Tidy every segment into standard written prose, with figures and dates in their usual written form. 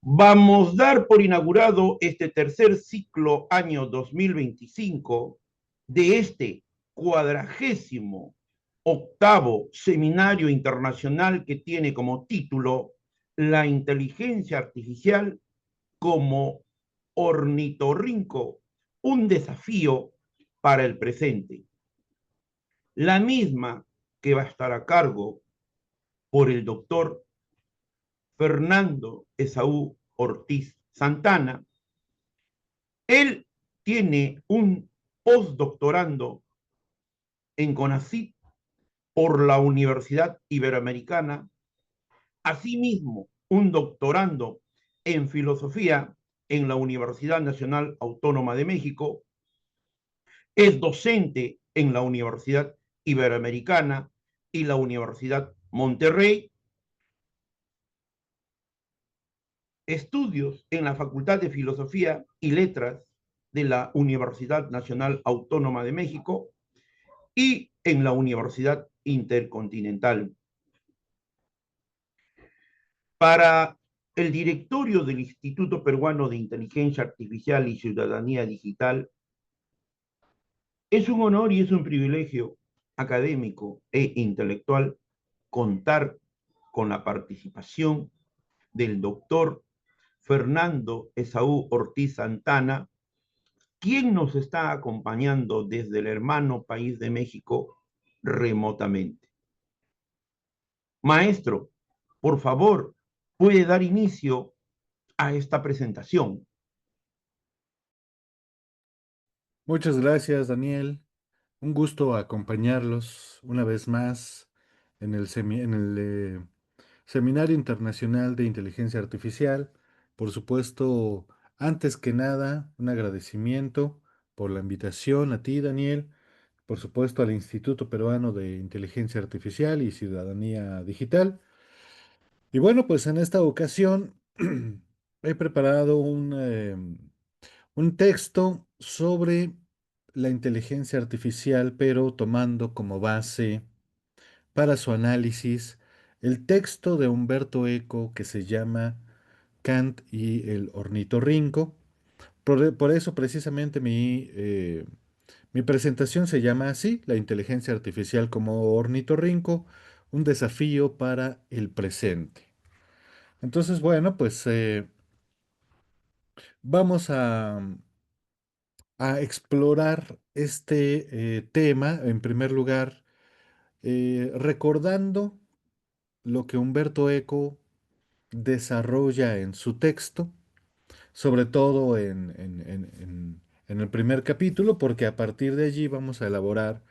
Vamos a dar por inaugurado este tercer ciclo año 2025 de este 48º seminario internacional que tiene como título La inteligencia artificial como ornitorrinco, un desafío para el presente. La misma que va a estar a cargo por el doctor Fernando Esaú Ortiz Santana. Él tiene un postdoctorando en CONACYT por la Universidad Iberoamericana, asimismo un doctorando en filosofía en la Universidad Nacional Autónoma de México, es docente en la Universidad Iberoamericana y la Universidad Monterrey, estudios en la Facultad de Filosofía y Letras de la Universidad Nacional Autónoma de México y en la Universidad Intercontinental. Para el directorio del Instituto Peruano de Inteligencia Artificial y Ciudadanía Digital, es un honor y es un privilegio académico e intelectual contar con la participación del doctor Fernando Esaú Ortiz Santana, quien nos está acompañando desde el hermano país de México remotamente. Maestro, por favor, puede dar inicio a esta presentación. Muchas gracias, Daniel. Un gusto acompañarlos una vez más en el Seminario Internacional de Inteligencia Artificial. Por supuesto, antes que nada, un agradecimiento por la invitación a ti, Daniel, por supuesto al Instituto Peruano de Inteligencia Artificial y Ciudadanía Digital. Y bueno, pues en esta ocasión he preparado un texto sobre la inteligencia artificial, pero tomando como base para su análisis el texto de Humberto Eco que se llama Kant y el ornitorrinco. Por eso precisamente mi presentación se llama así, la inteligencia artificial como ornitorrinco, un desafío para el presente. Entonces, bueno, pues vamos a explorar este tema, en primer lugar, recordando lo que Humberto Eco desarrolla en su texto, sobre todo en el primer capítulo, porque a partir de allí vamos a elaborar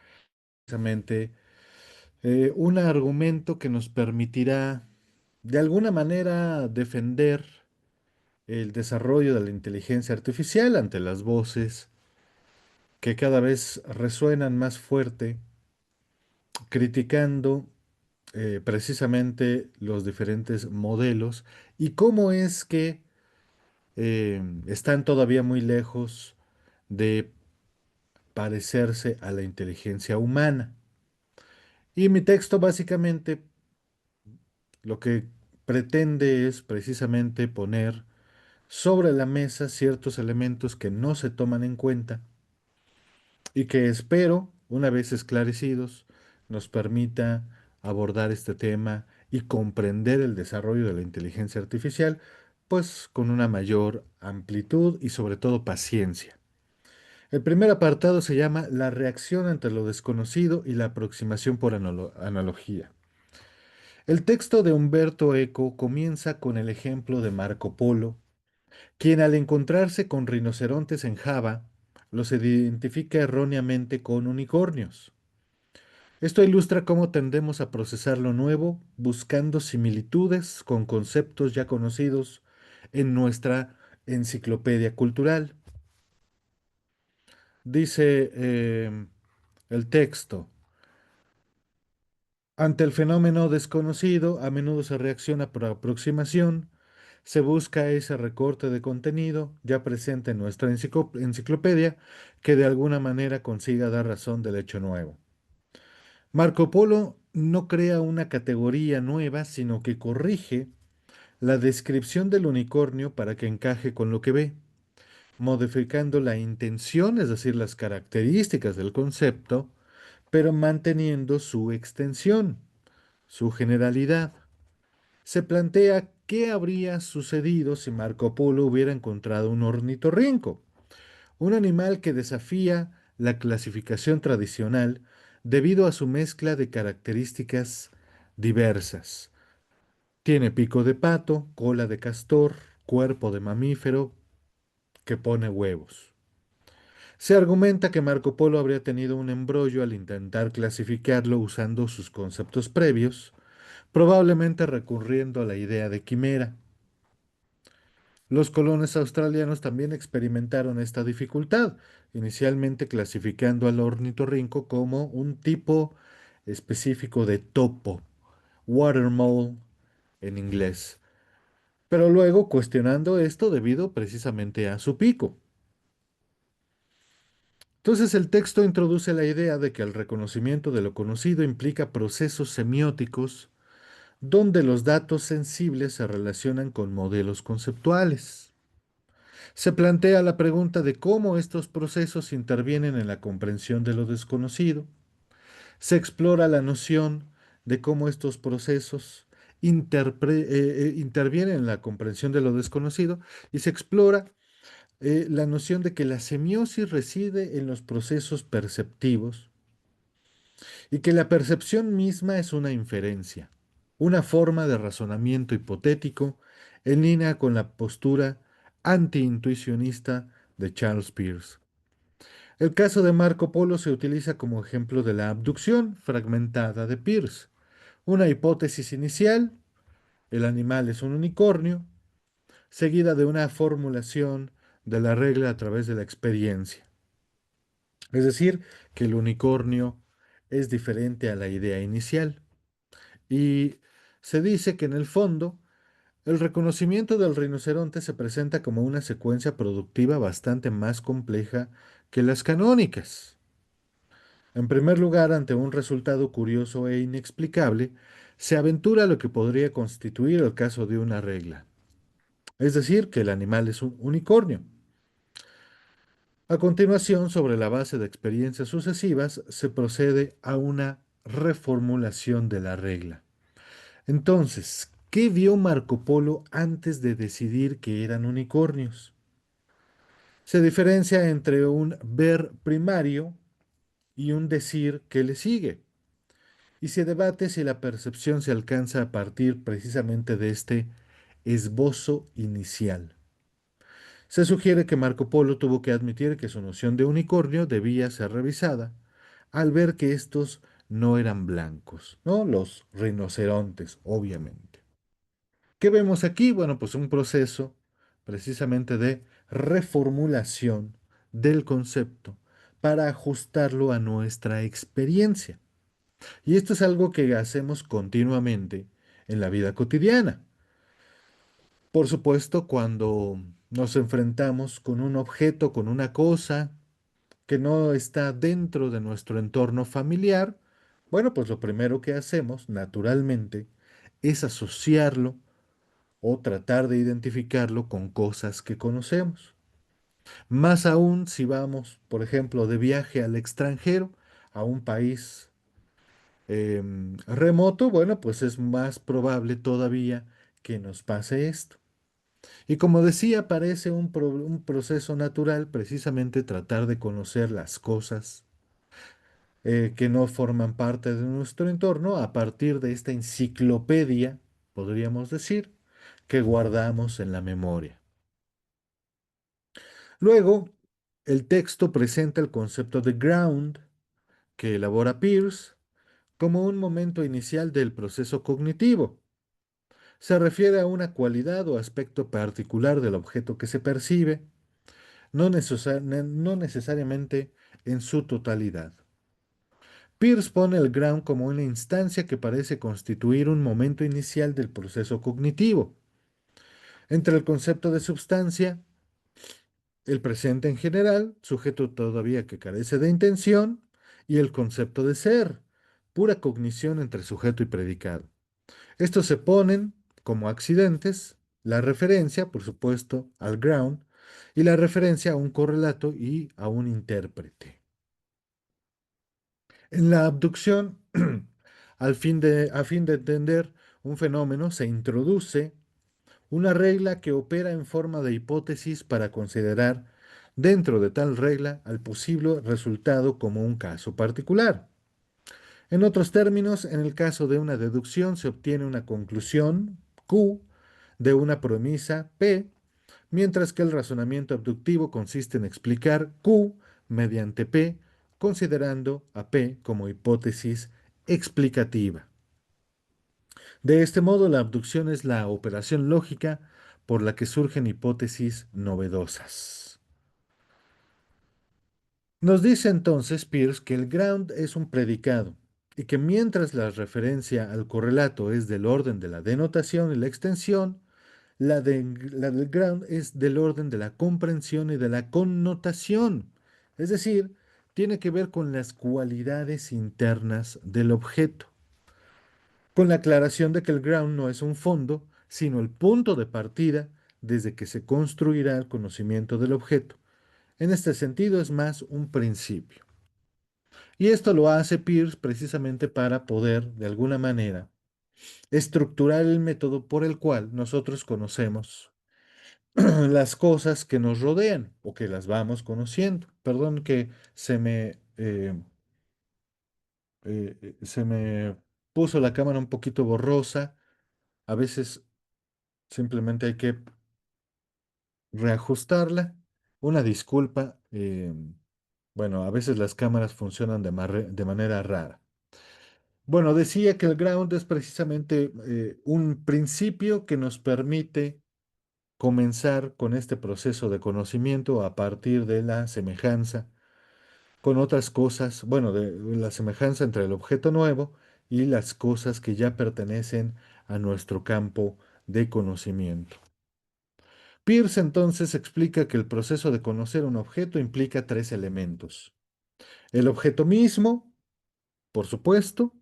precisamente un argumento que nos permitirá de alguna manera defender el desarrollo de la inteligencia artificial ante las voces que cada vez resuenan más fuerte criticando precisamente los diferentes modelos y cómo es que están todavía muy lejos de parecerse a la inteligencia humana. Y mi texto básicamente lo que pretende es precisamente poner sobre la mesa ciertos elementos que no se toman en cuenta y que espero, una vez esclarecidos, nos permita abordar este tema y comprender el desarrollo de la inteligencia artificial, pues con una mayor amplitud y sobre todo paciencia. El primer apartado se llama La reacción ante lo desconocido y la aproximación por analogía. El texto de Humberto Eco comienza con el ejemplo de Marco Polo, quien al encontrarse con rinocerontes en Java, los identifica erróneamente con unicornios. Esto ilustra cómo tendemos a procesar lo nuevo buscando similitudes con conceptos ya conocidos en nuestra enciclopedia cultural. Dice el texto, ante el fenómeno desconocido, a menudo se reacciona por aproximación, se busca ese recorte de contenido ya presente en nuestra enciclopedia que de alguna manera consiga dar razón del hecho nuevo. Marco Polo no crea una categoría nueva, sino que corrige la descripción del unicornio para que encaje con lo que ve, modificando la intención, es decir, las características del concepto, pero manteniendo su extensión, su generalidad. Se plantea qué habría sucedido si Marco Polo hubiera encontrado un ornitorrinco, un animal que desafía la clasificación tradicional debido a su mezcla de características diversas. Tiene pico de pato, cola de castor, cuerpo de mamífero que pone huevos. Se argumenta que Marco Polo habría tenido un embrollo al intentar clasificarlo usando sus conceptos previos, probablemente recurriendo a la idea de quimera. Los colonos australianos también experimentaron esta dificultad, inicialmente clasificando al ornitorrinco como un tipo específico de topo, water mole en inglés, pero luego cuestionando esto debido precisamente a su pico. Entonces el texto introduce la idea de que el reconocimiento de lo conocido implica procesos semióticos donde los datos sensibles se relacionan con modelos conceptuales. Se plantea la pregunta de cómo estos procesos intervienen en la comprensión de lo desconocido. Se explora la noción de cómo estos procesos intervienen en la comprensión de lo desconocido y se explora la noción de que la semiosis reside en los procesos perceptivos y que la percepción misma es una inferencia, una forma de razonamiento hipotético en línea con la postura anti-intuicionista de Charles Peirce. El caso de Marco Polo se utiliza como ejemplo de la abducción fragmentada de Peirce, una hipótesis inicial, el animal es un unicornio, seguida de una formulación de la regla a través de la experiencia. Es decir, que el unicornio es diferente a la idea inicial. Y se dice que en el fondo, el reconocimiento del rinoceronte se presenta como una secuencia productiva bastante más compleja que las canónicas. En primer lugar, ante un resultado curioso e inexplicable, se aventura lo que podría constituir el caso de una regla, es decir, que el animal es un unicornio. A continuación, sobre la base de experiencias sucesivas, se procede a una reformulación de la regla. Entonces, ¿qué vio Marco Polo antes de decidir que eran unicornios? Se diferencia entre un ver primario y un decir que le sigue, y se debate si la percepción se alcanza a partir precisamente de este esbozo inicial. Se sugiere que Marco Polo tuvo que admitir que su noción de unicornio debía ser revisada al ver que estos no eran blancos, ¿no? Los rinocerontes, obviamente. ¿Qué vemos aquí? Bueno, pues un proceso precisamente de reformulación del concepto para ajustarlo a nuestra experiencia. Y esto es algo que hacemos continuamente en la vida cotidiana. Por supuesto, cuando nos enfrentamos con un objeto, con una cosa que no está dentro de nuestro entorno familiar, bueno, pues lo primero que hacemos, naturalmente, es asociarlo o tratar de identificarlo con cosas que conocemos. Más aún si vamos, por ejemplo, de viaje al extranjero, a un país remoto, bueno, pues es más probable todavía que nos pase esto. Y como decía, parece un proceso natural precisamente tratar de conocer las cosas que no forman parte de nuestro entorno a partir de esta enciclopedia, podríamos decir, que guardamos en la memoria. Luego, el texto presenta el concepto de ground que elabora Peirce como un momento inicial del proceso cognitivo. Se refiere a una cualidad o aspecto particular del objeto que se percibe, no necesariamente en su totalidad. Peirce pone el ground como una instancia que parece constituir un momento inicial del proceso cognitivo, entre el concepto de substancia, el presente en general, sujeto todavía que carece de intención, y el concepto de ser, pura cognición entre sujeto y predicado. Estos se ponen como accidentes, la referencia, por supuesto, al ground, y la referencia a un correlato y a un intérprete. En la abducción, a fin de entender un fenómeno, se introduce una regla que opera en forma de hipótesis para considerar dentro de tal regla al posible resultado como un caso particular. En otros términos, en el caso de una deducción se obtiene una conclusión Q de una premisa P, mientras que el razonamiento abductivo consiste en explicar Q mediante P, considerando a P como hipótesis explicativa. De este modo, la abducción es la operación lógica por la que surgen hipótesis novedosas. Nos dice entonces Peirce que el ground es un predicado y que mientras la referencia al correlato es del orden de la denotación y la extensión, la del ground es del orden de la comprensión y de la connotación. Es decir, tiene que ver con las cualidades internas del objeto, con la aclaración de que el ground no es un fondo, sino el punto de partida desde que se construirá el conocimiento del objeto. En este sentido es más un principio. Y esto lo hace Peirce precisamente para poder, de alguna manera, estructurar el método por el cual nosotros conocemos las cosas que nos rodean o que las vamos conociendo. Perdón que se me puso la cámara un poquito borrosa. A veces simplemente hay que reajustarla. Una disculpa. Bueno, a veces las cámaras funcionan de manera rara. Bueno, decía que el ground es precisamente un principio que nos permite comenzar con este proceso de conocimiento a partir de la semejanza con otras cosas, bueno, de la semejanza entre el objeto nuevo y las cosas que ya pertenecen a nuestro campo de conocimiento. Peirce entonces explica que el proceso de conocer un objeto implica tres elementos. El objeto mismo, por supuesto,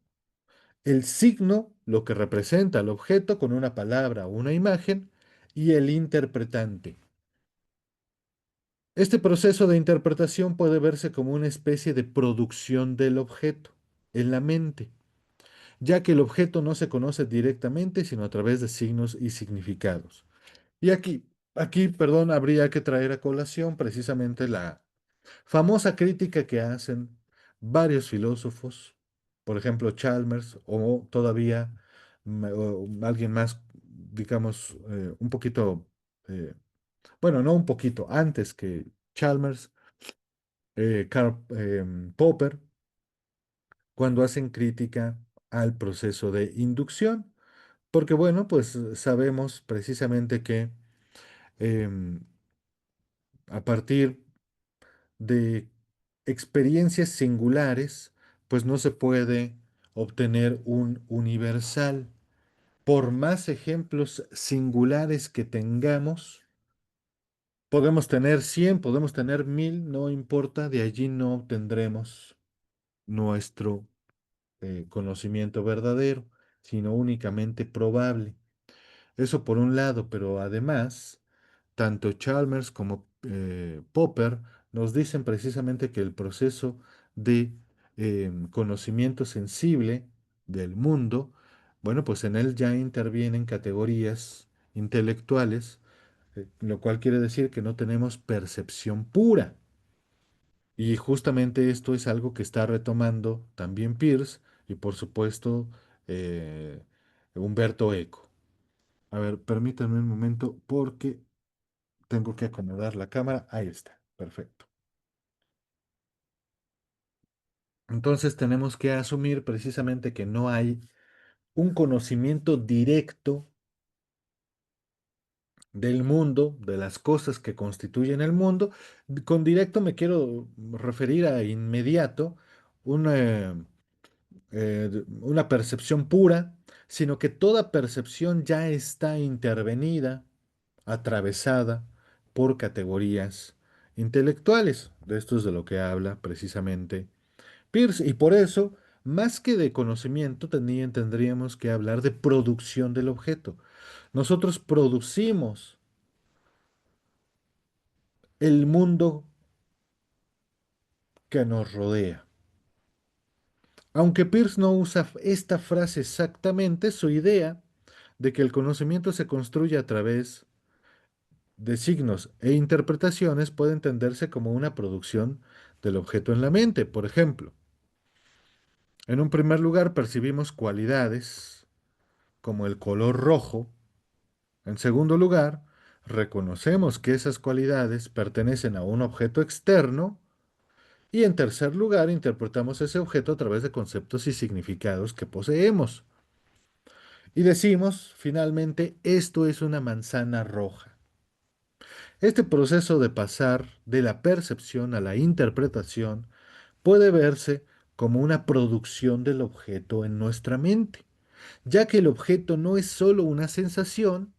el signo, lo que representa el objeto con una palabra o una imagen, y el interpretante. Este proceso de interpretación puede verse como una especie de producción del objeto en la mente, ya que el objeto no se conoce directamente, sino a través de signos y significados. Y perdón, habría que traer a colación precisamente la famosa crítica que hacen varios filósofos, por ejemplo Chalmers, o todavía o alguien más, digamos, un poquito, eh, bueno, no un poquito, antes que Chalmers, Karl Popper, cuando hacen crítica al proceso de inducción, porque bueno, pues sabemos precisamente que em, a partir de experiencias singulares, pues no se puede obtener un universal. Por más ejemplos singulares que tengamos, podemos tener 100, podemos tener 1000, no importa, de allí no obtendremos nuestro conocimiento verdadero, sino únicamente probable. Eso por un lado, pero además, tanto Chalmers como Popper nos dicen precisamente que el proceso de conocimiento sensible del mundo, bueno, pues en él ya intervienen categorías intelectuales, lo cual quiere decir que no tenemos percepción pura. Y justamente esto es algo que está retomando también Peirce y por supuesto eh, Humberto Eco. A ver, permítanme un momento porque tengo que acomodar la cámara. Ahí está, perfecto. Entonces tenemos que asumir precisamente que no hay un conocimiento directo del mundo, de las cosas que constituyen el mundo. Con directo me quiero referir a inmediato, una, una percepción pura, sino que toda percepción ya está intervenida, atravesada por categorías intelectuales. De esto es de lo que habla precisamente Peirce. Y por eso, más que de conocimiento, tendríamos que hablar de producción del objeto. Nosotros producimos el mundo que nos rodea. Aunque Peirce no usa esta frase exactamente, su idea de que el conocimiento se construye a través de signos e interpretaciones puede entenderse como una producción del objeto en la mente. Por ejemplo, en un primer lugar percibimos cualidades como el color rojo. En segundo lugar, reconocemos que esas cualidades pertenecen a un objeto externo. Y en tercer lugar, interpretamos ese objeto a través de conceptos y significados que poseemos. Y decimos, finalmente, esto es una manzana roja. Este proceso de pasar de la percepción a la interpretación puede verse como una producción del objeto en nuestra mente, ya que el objeto no es solo una sensación.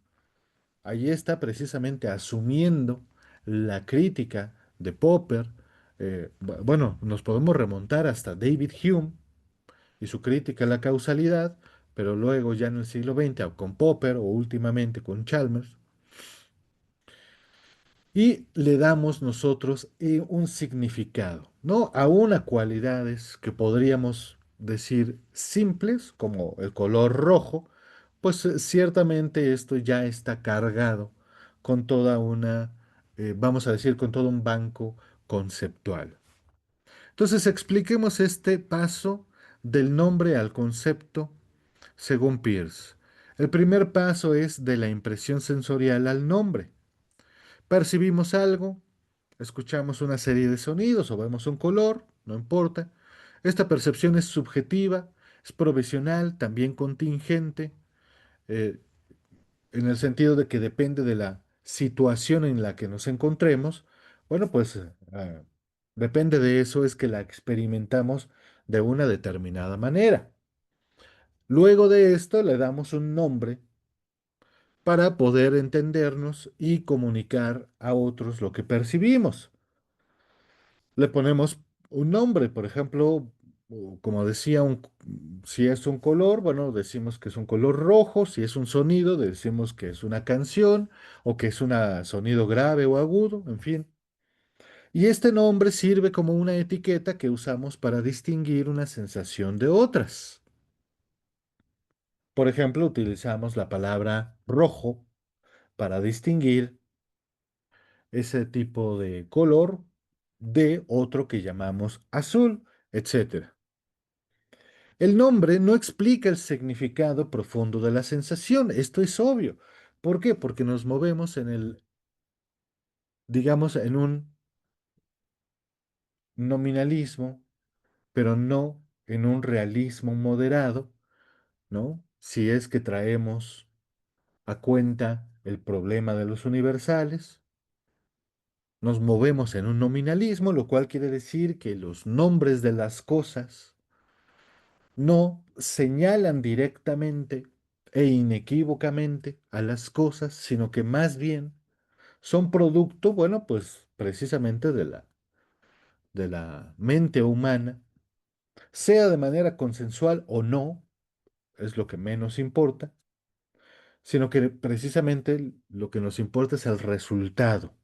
Allí está precisamente asumiendo la crítica de Popper. Bueno, nos podemos remontar hasta David Hume y su crítica a la causalidad, pero luego ya en el siglo XX con Popper o últimamente con Chalmers, y le damos nosotros un significado, ¿no? Aún a cualidades que podríamos decir simples, como el color rojo, pues ciertamente esto ya está cargado con toda una, vamos a decir, con todo un banco conceptual. Entonces, expliquemos este paso del nombre al concepto según Peirce. El primer paso es de la impresión sensorial al nombre. Percibimos algo, escuchamos una serie de sonidos o vemos un color, no importa. Esta percepción es subjetiva, es provisional, también contingente, eh, en el sentido de que depende de la situación en la que nos encontremos. Bueno, pues depende de eso es que la experimentamos de una determinada manera. Luego de esto le damos un nombre para poder entendernos y comunicar a otros lo que percibimos. Le ponemos un nombre, por ejemplo, o como decía, si es un color, bueno, decimos que es un color rojo; si es un sonido, decimos que es una canción o que es un sonido grave o agudo, en fin. Y este nombre sirve como una etiqueta que usamos para distinguir una sensación de otras. Por ejemplo, utilizamos la palabra rojo para distinguir ese tipo de color de otro que llamamos azul, etcétera. El nombre no explica el significado profundo de la sensación. Esto es obvio. ¿Por qué? Porque nos movemos en el, digamos, en un nominalismo, pero no en un realismo moderado, ¿no? Si es que traemos a cuenta el problema de los universales, nos movemos en un nominalismo, lo cual quiere decir que los nombres de las cosas no señalan directamente e inequívocamente a las cosas, sino que más bien son producto, bueno, pues precisamente de la mente humana, sea de manera consensual o no, es lo que menos importa, sino que precisamente lo que nos importa es el resultado.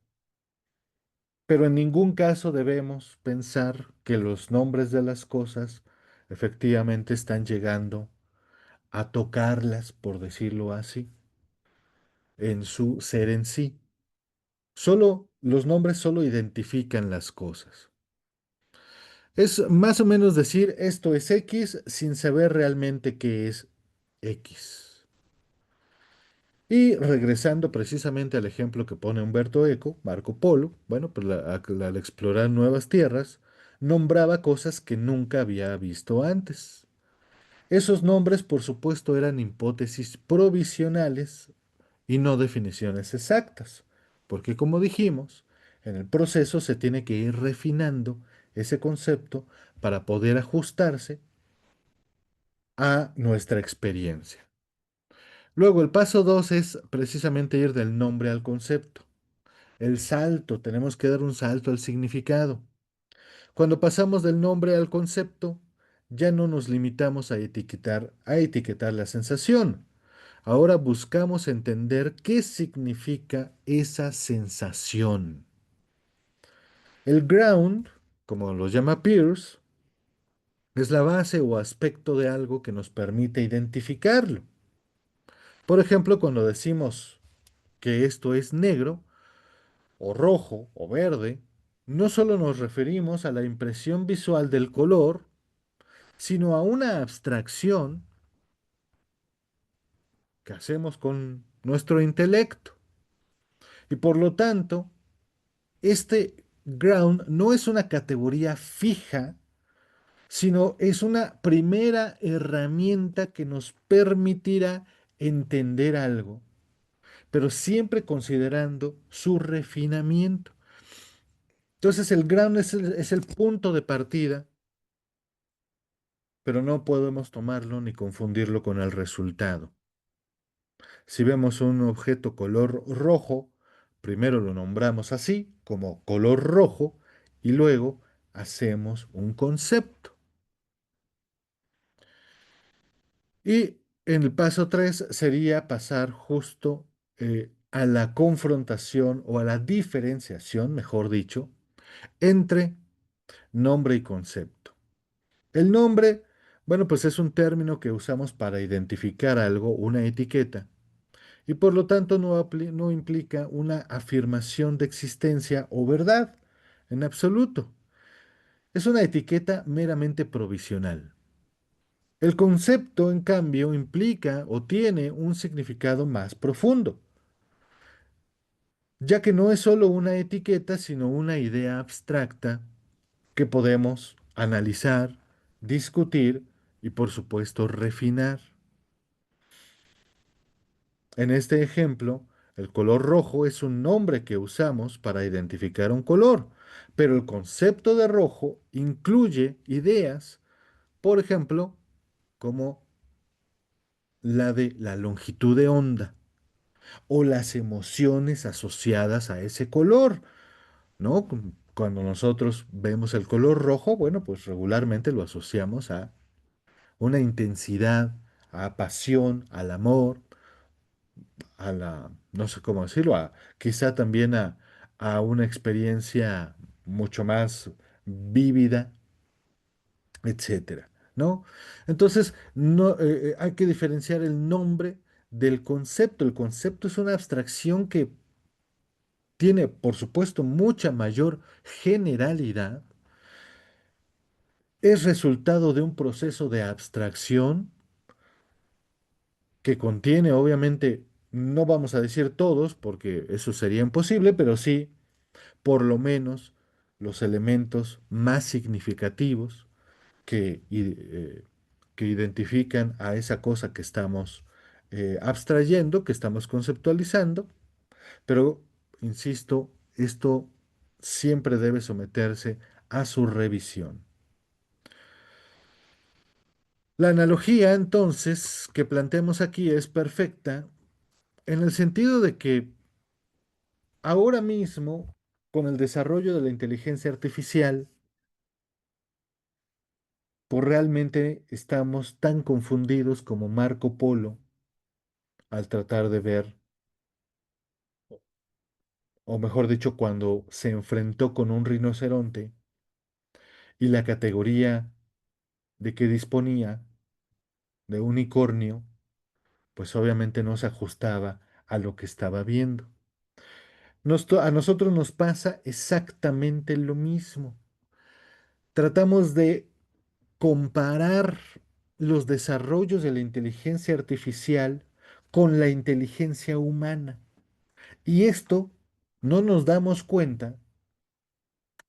Pero en ningún caso debemos pensar que los nombres de las cosas efectivamente están llegando a tocarlas, por decirlo así, en su ser en sí. Solo los nombres solo identifican las cosas. Es más o menos decir esto es X sin saber realmente qué es X. Y regresando precisamente al ejemplo que pone Humberto Eco, Marco Polo, bueno, pues al explorar nuevas tierras, nombraba cosas que nunca había visto antes. Esos nombres, por supuesto, eran hipótesis provisionales y no definiciones exactas, porque como dijimos, en el proceso se tiene que ir refinando ese concepto para poder ajustarse a nuestra experiencia. Luego, el paso 2 es precisamente ir del nombre al concepto. El salto, tenemos que dar un salto al significado. Cuando pasamos del nombre al concepto, ya no nos limitamos a etiquetar la sensación. Ahora buscamos entender qué significa esa sensación. El ground, como lo llama Peirce, es la base o aspecto de algo que nos permite identificarlo. Por ejemplo, cuando decimos que esto es negro, o rojo, o verde, no solo nos referimos a la impresión visual del color, sino a una abstracción que hacemos con nuestro intelecto. Y por lo tanto, este ground no es una categoría fija, sino es una primera herramienta que nos permitirá entender algo, pero siempre considerando su refinamiento. Entonces el ground es el punto de partida, pero no podemos tomarlo ni confundirlo con el resultado. Si vemos un objeto color rojo, primero lo nombramos así, como color rojo, y luego hacemos un concepto. Y en el paso 3 sería pasar justo a la confrontación o a la diferenciación, mejor dicho, entre nombre y concepto. El nombre, bueno, pues es un término que usamos para identificar algo, una etiqueta, y por lo tanto no implica una afirmación de existencia o verdad en absoluto. Es una etiqueta meramente provisional. El concepto, en cambio, implica o tiene un significado más profundo, ya que no es solo una etiqueta, sino una idea abstracta que podemos analizar, discutir y, por supuesto, refinar. En este ejemplo, el color rojo es un nombre que usamos para identificar un color, pero el concepto de rojo incluye ideas, por ejemplo, como la de la longitud de onda o las emociones asociadas a ese color, ¿no? Cuando nosotros vemos el color rojo, bueno, pues regularmente lo asociamos a una intensidad, a pasión, al amor, a la, no sé cómo decirlo, quizá también a una experiencia mucho más vívida, etcétera, ¿no? Entonces, no, hay que diferenciar el nombre del concepto. El concepto es una abstracción que tiene, por supuesto, mucha mayor generalidad, es resultado de un proceso de abstracción que contiene, obviamente, no vamos a decir todos, porque eso sería imposible, pero sí, por lo menos, los elementos más significativos que identifican a esa cosa que estamos abstrayendo, que estamos conceptualizando, pero, insisto, esto siempre debe someterse a su revisión. La analogía, entonces, que planteamos aquí es perfecta en el sentido de que ahora mismo, con el desarrollo de la inteligencia artificial, pues realmente estamos tan confundidos como Marco Polo al tratar de ver, o mejor dicho, cuando se enfrentó con un rinoceronte y la categoría de que disponía de unicornio, pues obviamente no se ajustaba a lo que estaba viendo. A nosotros nos pasa exactamente lo mismo. Tratamos de comparar los desarrollos de la inteligencia artificial con la inteligencia humana. Y esto, no nos damos cuenta,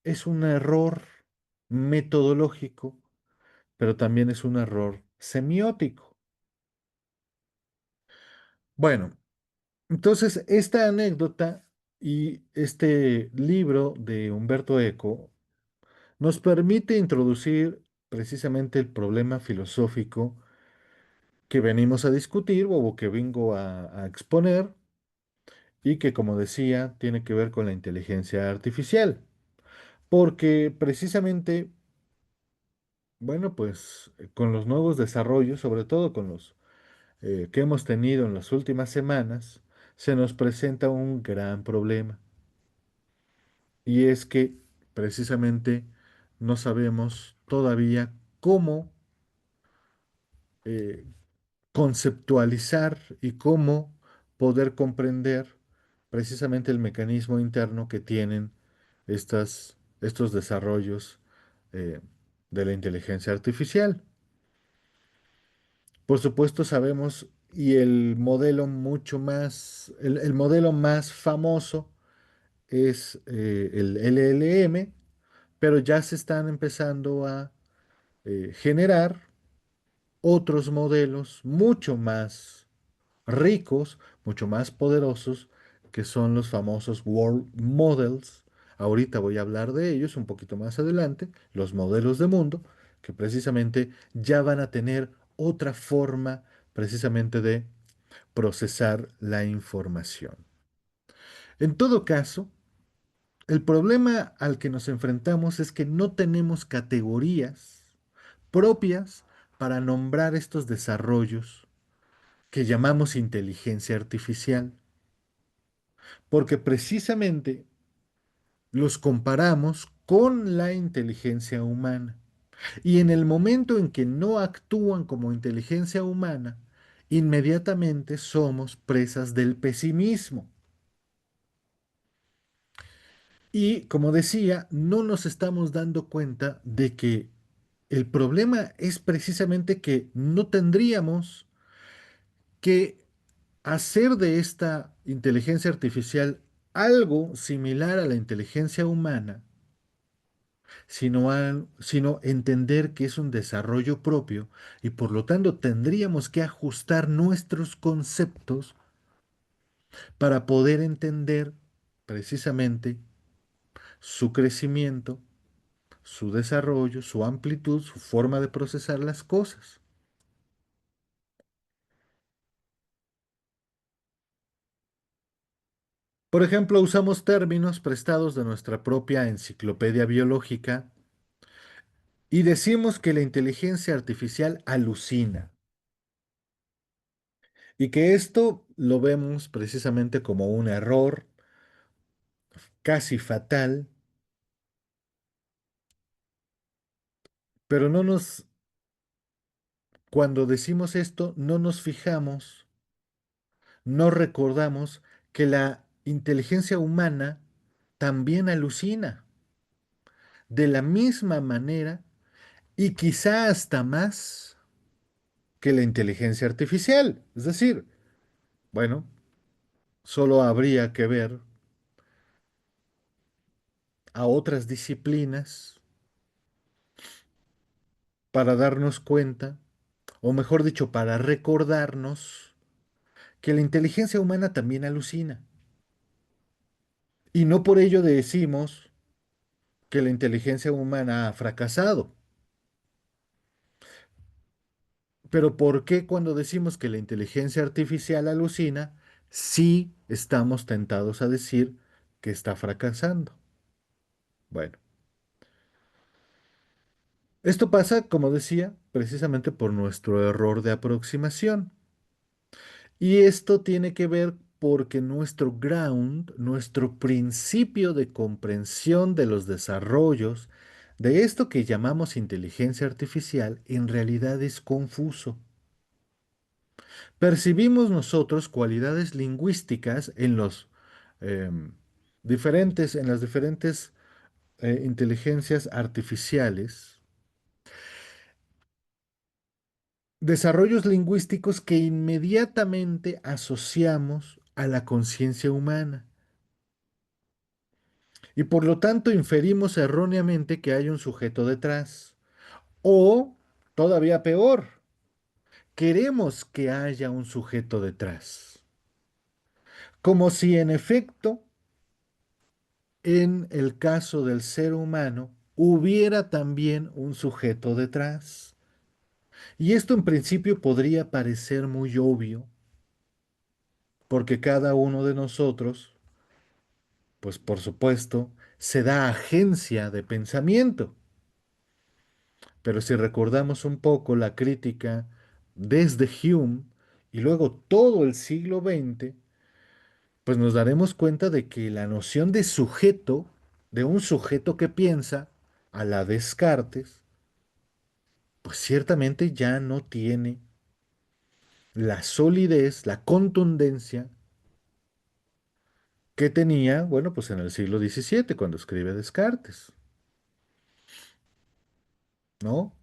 es un error metodológico, pero también es un error semiótico. Bueno, entonces esta anécdota y este libro de Humberto Eco nos permite introducir precisamente el problema filosófico que venimos a discutir o que vengo a exponer y que, como decía, tiene que ver con la inteligencia artificial. Porque precisamente, bueno, pues con los nuevos desarrollos, sobre todo con los que hemos tenido en las últimas semanas, se nos presenta un gran problema. Y es que precisamente no sabemos todavía cómo eh, conceptualizar y cómo poder comprender precisamente el mecanismo interno que tienen estos desarrollos eh, de la inteligencia artificial. Por supuesto sabemos, y el modelo mucho más, el modelo más famoso es el LLM, pero ya se están empezando a generar otros modelos mucho más ricos, mucho más poderosos, que son los famosos World Models. Ahorita voy a hablar de ellos un poquito más adelante, los modelos de mundo, que precisamente ya van a tener otra forma precisamente de procesar la información. En todo caso, el problema al que nos enfrentamos es que no tenemos categorías propias para nombrar estos desarrollos que llamamos inteligencia artificial, porque precisamente los comparamos con la inteligencia humana. Y en el momento en que no actúan como inteligencia humana, inmediatamente somos presas del pesimismo. Y como decía, no nos estamos dando cuenta de que el problema es precisamente que no tendríamos que hacer de esta inteligencia artificial algo similar a la inteligencia humana, sino entender que es un desarrollo propio y por lo tanto tendríamos que ajustar nuestros conceptos para poder entender precisamente su crecimiento, su desarrollo, su amplitud, su forma de procesar las cosas. Por ejemplo, usamos términos prestados de nuestra propia enciclopedia biológica y decimos que la inteligencia artificial alucina y que esto lo vemos precisamente como un error casi fatal, pero cuando decimos esto, no nos fijamos, no recordamos que la inteligencia humana también alucina de la misma manera y quizá hasta más que la inteligencia artificial. Es decir, bueno, solo habría que ver a otras disciplinas para darnos cuenta, o mejor dicho, para recordarnos que la inteligencia humana también alucina. Y no por ello decimos que la inteligencia humana ha fracasado. Pero ¿por qué cuando decimos que la inteligencia artificial alucina, sí estamos tentados a decir que está fracasando? Bueno, esto pasa, como decía, precisamente por nuestro error de aproximación. Y esto tiene que ver porque nuestro ground, nuestro principio de comprensión de los desarrollos de esto que llamamos inteligencia artificial, en realidad es confuso. Percibimos nosotros cualidades lingüísticas en em, en las diferentes inteligencias artificiales, desarrollos lingüísticos que inmediatamente asociamos a la conciencia humana. Y por lo tanto inferimos erróneamente que hay un sujeto detrás. O, todavía peor, queremos que haya un sujeto detrás. Como si en efecto, en el caso del ser humano, hubiera también un sujeto detrás. Y esto en principio podría parecer muy obvio, porque cada uno de nosotros, pues por supuesto, se da agencia de pensamiento. Pero si recordamos un poco la crítica desde Hume y luego todo el siglo XX, pues nos daremos cuenta de que la noción de sujeto, de un sujeto que piensa, a la Descartes, pues ciertamente ya no tiene la solidez, la contundencia que tenía, bueno, pues en el siglo XVII, cuando escribe Descartes, ¿no?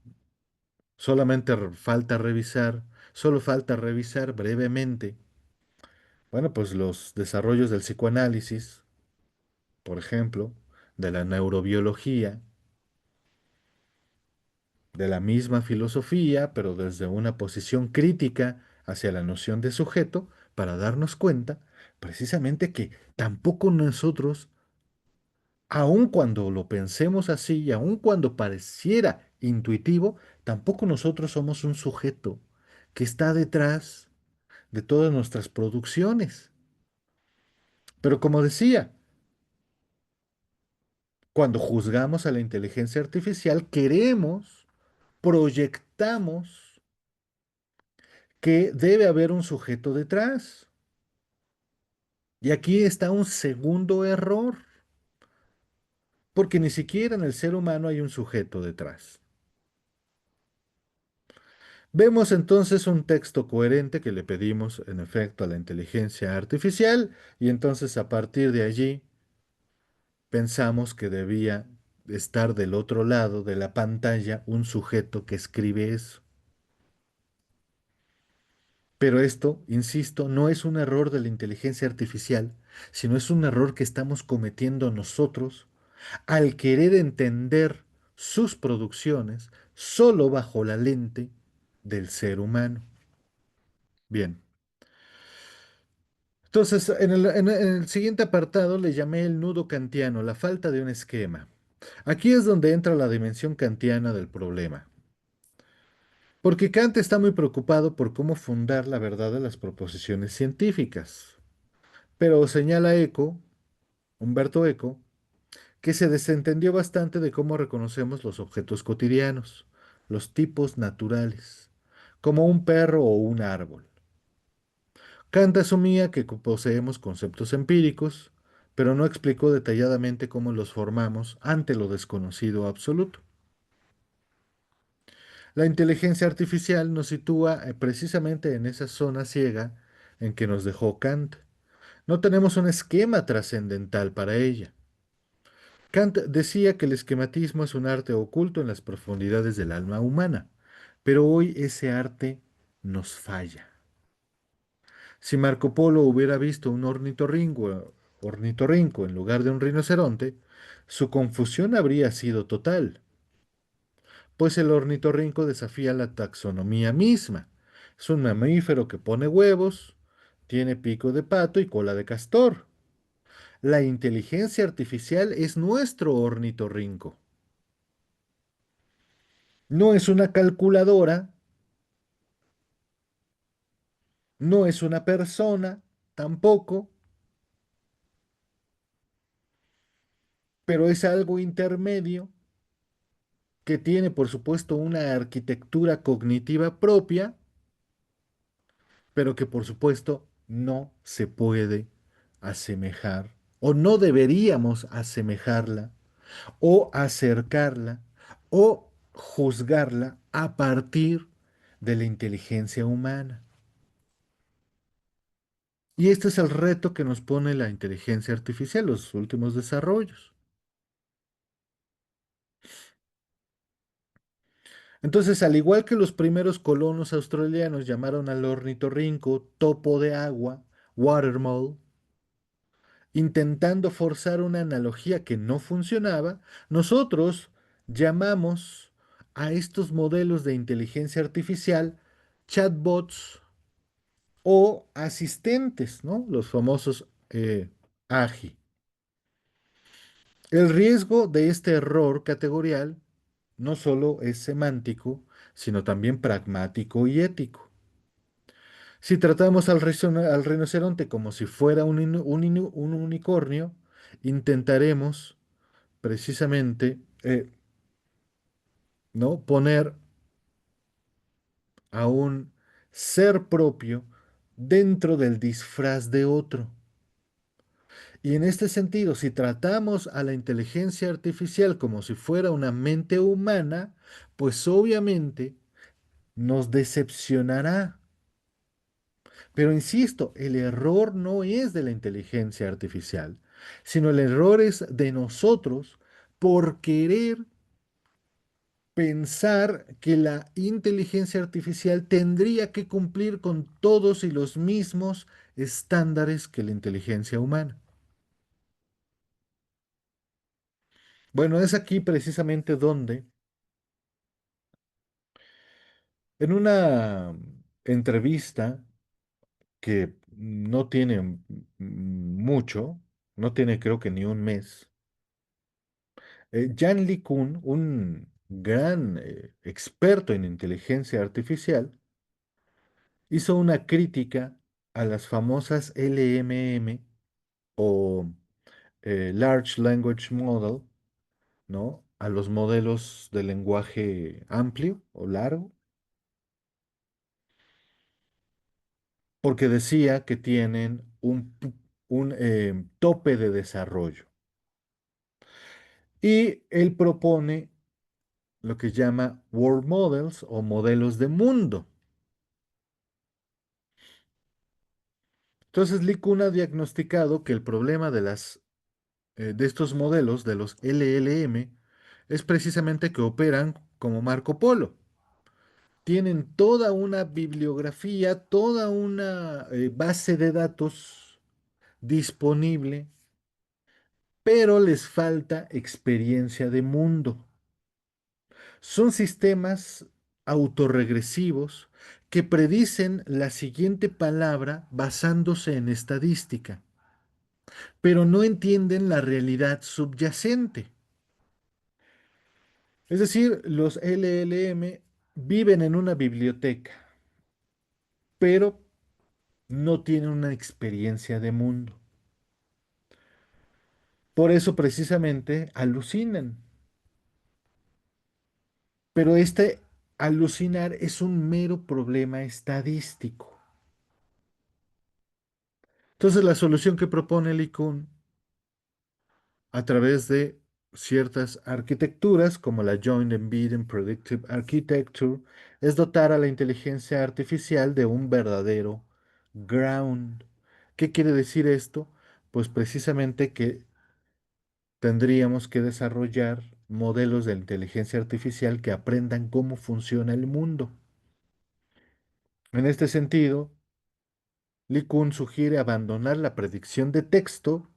Falta revisar, solo falta revisar brevemente, bueno, pues los desarrollos del psicoanálisis, por ejemplo, de la neurobiología, de la misma filosofía, pero desde una posición crítica hacia la noción de sujeto, para darnos cuenta precisamente que tampoco nosotros, aun cuando lo pensemos así y aun cuando pareciera intuitivo, tampoco nosotros somos un sujeto que está detrás de todas nuestras producciones. Pero como decía, cuando juzgamos a la inteligencia artificial, queremos, proyectamos que debe haber un sujeto detrás. Y aquí está un segundo error, porque ni siquiera en el ser humano hay un sujeto detrás. Vemos entonces un texto coherente que le pedimos en efecto a la inteligencia artificial y entonces a partir de allí pensamos que debía estar del otro lado de la pantalla un sujeto que escribe eso. Pero esto, insisto, no es un error de la inteligencia artificial, sino es un error que estamos cometiendo nosotros al querer entender sus producciones solo bajo la lente del ser humano. Bien, entonces en el siguiente apartado le llamé el nudo kantiano, la falta de un esquema. Aquí es donde entra la dimensión kantiana del problema, porque Kant está muy preocupado por cómo fundar la verdad de las proposiciones científicas, pero señala Humberto Eco, que se desentendió bastante de cómo reconocemos los objetos cotidianos, los tipos naturales, como un perro o un árbol. Kant asumía que poseemos conceptos empíricos, pero no explicó detalladamente cómo los formamos ante lo desconocido absoluto. La inteligencia artificial nos sitúa precisamente en esa zona ciega en que nos dejó Kant. No tenemos un esquema trascendental para ella. Kant decía que el esquematismo es un arte oculto en las profundidades del alma humana, pero hoy ese arte nos falla. Si Marco Polo hubiera visto un ornitorrinco en lugar de un rinoceronte, su confusión habría sido total, pues el ornitorrinco desafía la taxonomía misma. Es un mamífero que pone huevos, tiene pico de pato y cola de castor. La inteligencia artificial es nuestro ornitorrinco. No es una calculadora, no es una persona, tampoco, pero es algo intermedio que tiene, por supuesto, una arquitectura cognitiva propia, pero que, por supuesto, no se puede asemejar o no deberíamos asemejarla o acercarla o juzgarla a partir de la inteligencia humana. Y este es el reto que nos pone la inteligencia artificial, los últimos desarrollos. Entonces, al igual que los primeros colonos australianos llamaron al ornitorrinco topo de agua, water mole, intentando forzar una analogía que no funcionaba, nosotros llamamos a estos modelos de inteligencia artificial chatbots o asistentes, ¿no? Los famosos AGI. El riesgo de este error categorial no solo es semántico, sino también pragmático y ético. Si tratamos al rinoceronte como si fuera un unicornio, intentaremos precisamente ¿no? poner a un ser propio dentro del disfraz de otro. Y en este sentido, si tratamos a la inteligencia artificial como si fuera una mente humana, pues obviamente nos decepcionará. Pero insisto, el error no es de la inteligencia artificial, sino el error es de nosotros por querer pensar que la inteligencia artificial tendría que cumplir con todos y los mismos estándares que la inteligencia humana. Bueno, es aquí precisamente donde, en una entrevista que no tiene mucho, no tiene creo que ni un mes, Jan LeCun, un gran experto en inteligencia artificial, hizo una crítica a las famosas LMM o Large Language Model, ¿no? A los modelos de lenguaje amplio o largo, porque decía que tienen un tope de desarrollo. Y él propone lo que llama World Models o modelos de mundo. Entonces, LeCun ha diagnosticado que el problema de estos modelos, de los LLM, es precisamente que operan como Marco Polo. Tienen toda una bibliografía, toda una base de datos disponible, pero les falta experiencia de mundo. Son sistemas autorregresivos que predicen la siguiente palabra basándose en estadística, pero no entienden la realidad subyacente. Es decir, los LLM viven en una biblioteca, pero no tienen una experiencia de mundo. Por eso precisamente alucinan. Pero este alucinar es un mero problema estadístico. Entonces la solución que propone LeCun a través de ciertas arquitecturas como la Joint Embedding Predictive Architecture es dotar a la inteligencia artificial de un verdadero ground. ¿Qué quiere decir esto? Pues precisamente que tendríamos que desarrollar modelos de inteligencia artificial que aprendan cómo funciona el mundo. En este sentido, LeCun sugiere abandonar la predicción de texto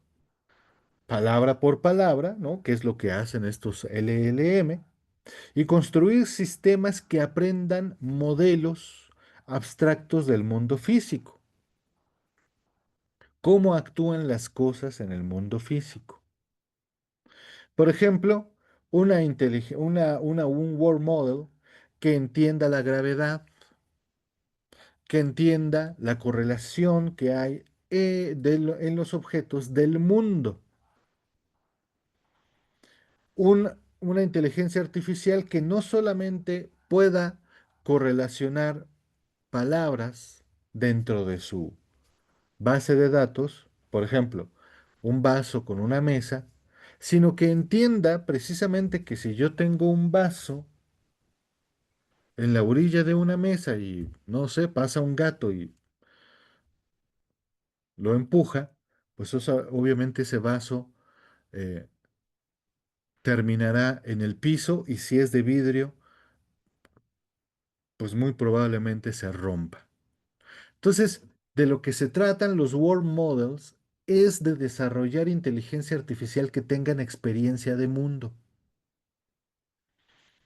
palabra por palabra, ¿no? Que es lo que hacen estos LLM, y construir sistemas que aprendan modelos abstractos del mundo físico, cómo actúan las cosas en el mundo físico. Por ejemplo, un world model que entienda la gravedad, que entienda la correlación que hay en los objetos del mundo. Una inteligencia artificial que no solamente pueda correlacionar palabras dentro de su base de datos, por ejemplo, un vaso con una mesa, sino que entienda precisamente que si yo tengo un vaso en la orilla de una mesa y no sé, pasa un gato y lo empuja, pues obviamente ese vaso eh, terminará en el piso y si es de vidrio, pues muy probablemente se rompa. Entonces, de lo que se tratan los World Models es de desarrollar inteligencia artificial que tengan experiencia de mundo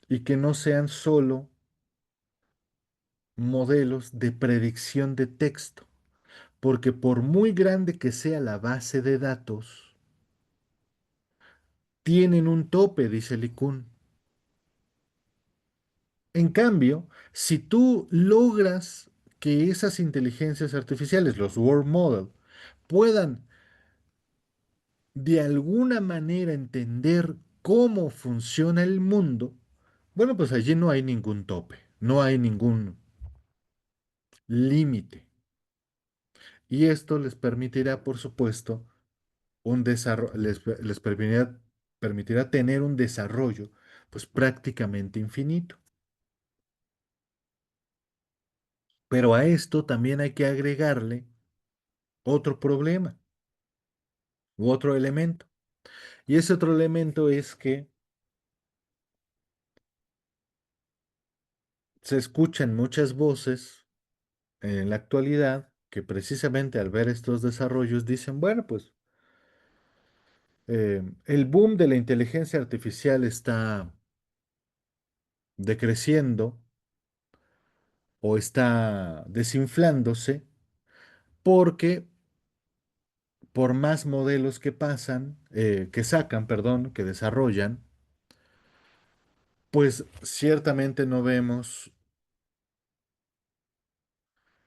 y que no sean solo modelos de predicción de texto, porque por muy grande que sea la base de datos, tienen un tope, dice LeCun. En cambio, si tú logras que esas inteligencias artificiales, los World Model, puedan de alguna manera entender cómo funciona el mundo, bueno, pues allí no hay ningún tope, no hay ningún límite. Y esto les permitirá, por supuesto, les permitirá tener un desarrollo pues prácticamente infinito. Pero a esto también hay que agregarle otro problema u otro elemento. Y ese otro elemento es que se escuchan muchas voces en la actualidad que precisamente al ver estos desarrollos dicen, bueno, pues el boom de la inteligencia artificial está decreciendo o está desinflándose porque por más modelos que pasan, que sacan, perdón, que desarrollan, pues ciertamente no vemos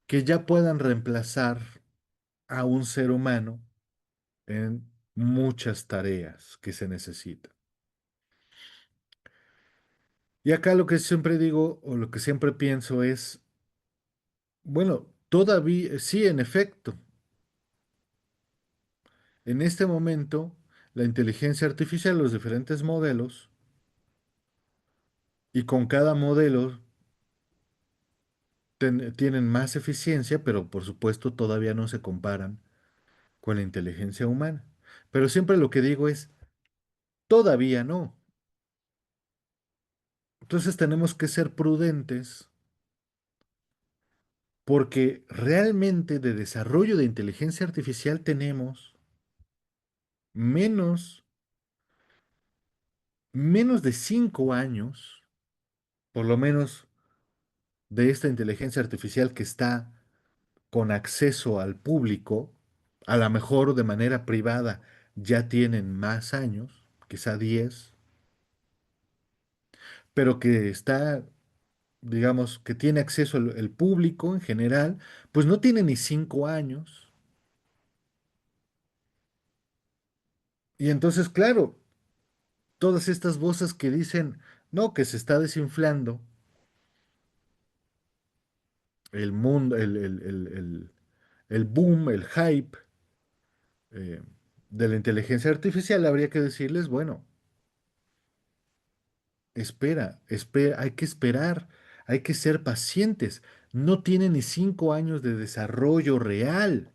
que ya puedan reemplazar a un ser humano en muchas tareas que se necesitan. Y acá lo que siempre digo o lo que siempre pienso es, bueno, todavía, sí, en efecto, en este momento, la inteligencia artificial, los diferentes modelos, y con cada modelo tienen más eficiencia, pero por supuesto todavía no se comparan con la inteligencia humana. Pero siempre lo que digo es, todavía no. Entonces tenemos que ser prudentes porque realmente de desarrollo de inteligencia artificial tenemos menos, menos de 5 años, por lo menos de esta inteligencia artificial que está con acceso al público, a lo mejor de manera privada ya tienen más años, quizá 10, pero que está, digamos, que tiene acceso el público en general, pues no tiene ni 5 años. Y entonces, claro, todas estas voces que dicen, no, que se está desinflando el mundo, el boom, el hype eh, de la inteligencia artificial, habría que decirles, bueno, espera, espera, hay que esperar, hay que ser pacientes. No tiene ni 5 años de desarrollo real.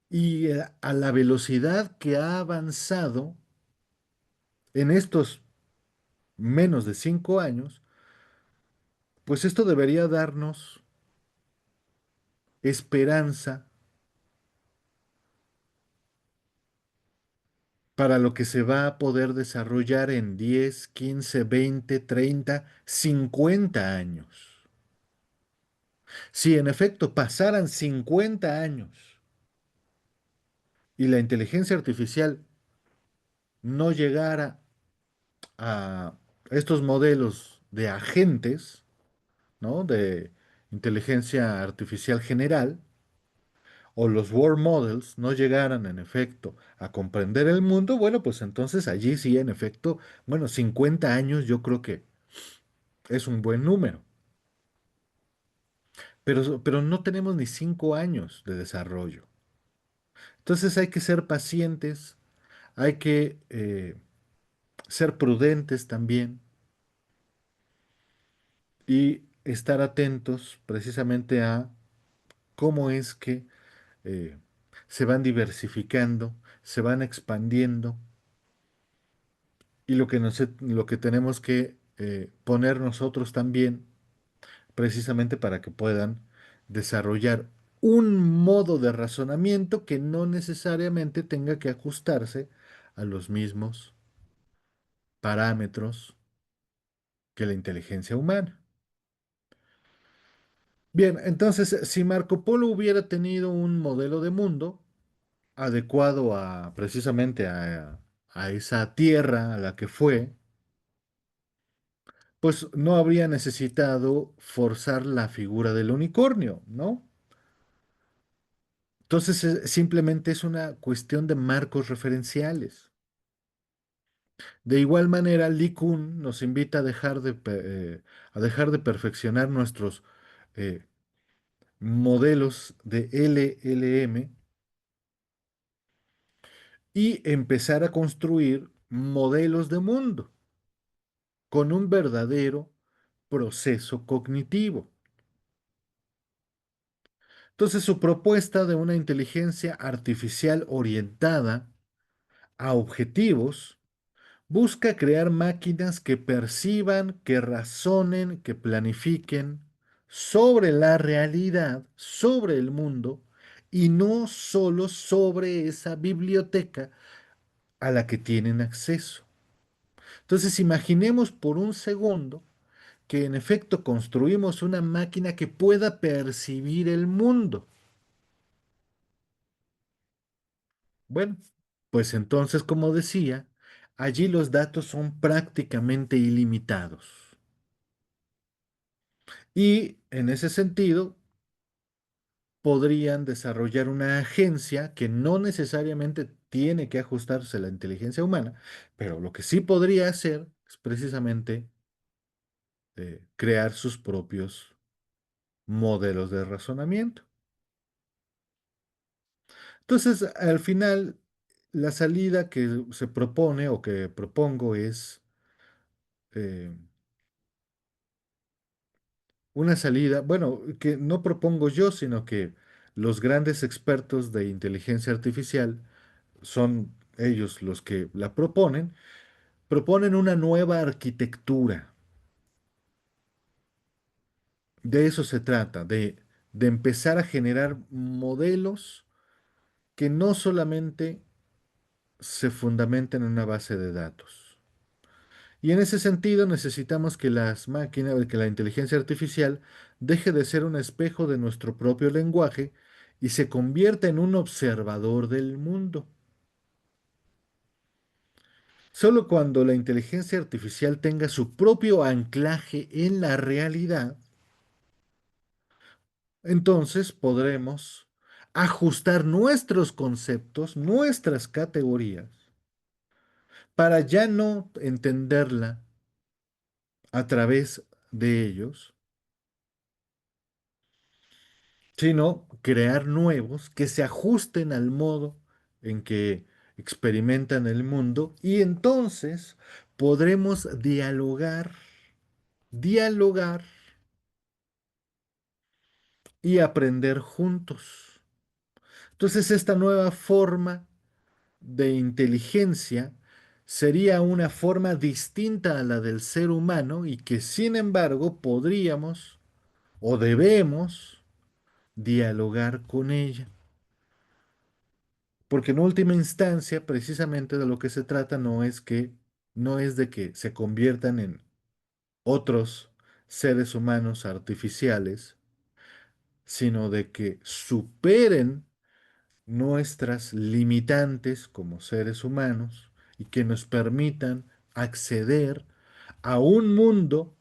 Y a la velocidad que ha avanzado en estos menos de 5 años, pues esto debería darnos esperanza para lo que se va a poder desarrollar en 10, 15, 20, 30, 50 años. Si en efecto pasaran 50 años y la inteligencia artificial no llegara a estos modelos de agentes, ¿no? De inteligencia artificial general, o los world models no llegaran en efecto a comprender el mundo, bueno, pues entonces allí sí, en efecto, bueno, 50 años yo creo que es un buen número, pero no tenemos ni 5 años de desarrollo. Entonces hay que ser pacientes, hay que ser prudentes también y estar atentos precisamente a cómo es que eh, se van diversificando, se van expandiendo y lo que tenemos que poner nosotros también, precisamente para que puedan desarrollar un modo de razonamiento que no necesariamente tenga que ajustarse a los mismos parámetros que la inteligencia humana. Bien, entonces, si Marco Polo hubiera tenido un modelo de mundo adecuado a precisamente a esa tierra a la que fue, pues no habría necesitado forzar la figura del unicornio, ¿no? Entonces, simplemente es una cuestión de marcos referenciales. De igual manera, Lee Kuhn nos invita a dejar de perfeccionar nuestros modelos de LLM y empezar a construir modelos de mundo con un verdadero proceso cognitivo. Entonces, su propuesta de una inteligencia artificial orientada a objetivos busca crear máquinas que perciban, que razonen, que planifiquen sobre la realidad, sobre el mundo, y no solo sobre esa biblioteca a la que tienen acceso. Entonces, imaginemos por un segundo que en efecto construimos una máquina que pueda percibir el mundo. Bueno, pues entonces, como decía, allí los datos son prácticamente ilimitados. Y en ese sentido, podrían desarrollar una agencia que no necesariamente tiene que ajustarse a la inteligencia humana, pero lo que sí podría hacer es precisamente crear sus propios modelos de razonamiento. Entonces, al final, la salida que se propone o que propongo es eh, una salida, bueno, que no propongo yo, sino que los grandes expertos de inteligencia artificial son ellos los que la proponen, proponen una nueva arquitectura. De eso se trata, de empezar a generar modelos que no solamente se fundamenten en una base de datos. Y en ese sentido necesitamos que las máquinas, que la inteligencia artificial deje de ser un espejo de nuestro propio lenguaje y se convierta en un observador del mundo. Solo cuando la inteligencia artificial tenga su propio anclaje en la realidad, entonces podremos ajustar nuestros conceptos, nuestras categorías, para ya no entenderla a través de ellos, sino crear nuevos que se ajusten al modo en que experimentan el mundo y entonces podremos dialogar y aprender juntos. Entonces esta nueva forma de inteligencia sería una forma distinta a la del ser humano y que sin embargo podríamos o debemos dialogar con ella. Porque en última instancia, precisamente de lo que se trata no es de que se conviertan en otros seres humanos artificiales, sino de que superen nuestras limitantes como seres humanos y que nos permitan acceder a un mundo,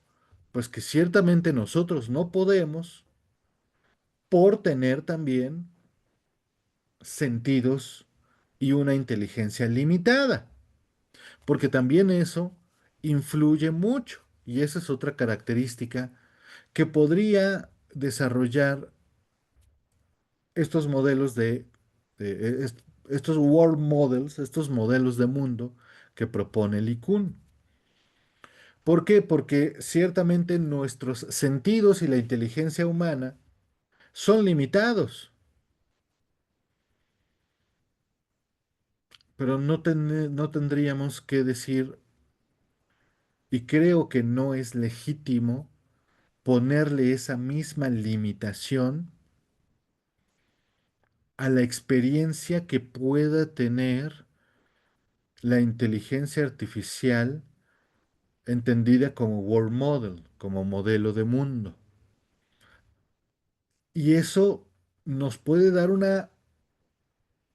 pues que ciertamente nosotros no podemos por tener también sentidos y una inteligencia limitada, porque también eso influye mucho y esa es otra característica que podría desarrollar estos modelos estos world models, estos modelos de mundo que propone LeCun. ¿Por qué? Porque ciertamente nuestros sentidos y la inteligencia humana son limitados, pero no tendríamos que decir, y creo que no es legítimo ponerle esa misma limitación a la experiencia que pueda tener la inteligencia artificial entendida como world model, como modelo de mundo. Y eso nos puede dar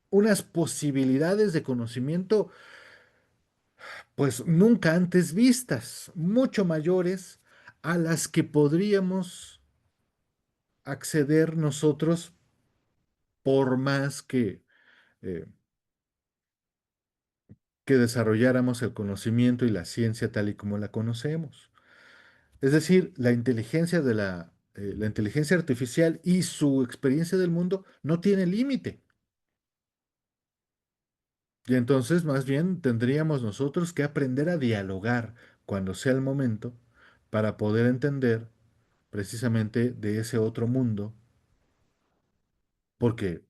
unas posibilidades de conocimiento, pues nunca antes vistas, mucho mayores a las que podríamos acceder nosotros por más eh, que desarrolláramos el conocimiento y la ciencia tal y como la conocemos. Es decir, la inteligencia de la la inteligencia artificial y su experiencia del mundo no tiene límite. Y entonces, más bien, tendríamos nosotros que aprender a dialogar cuando sea el momento para poder entender precisamente de ese otro mundo, porque,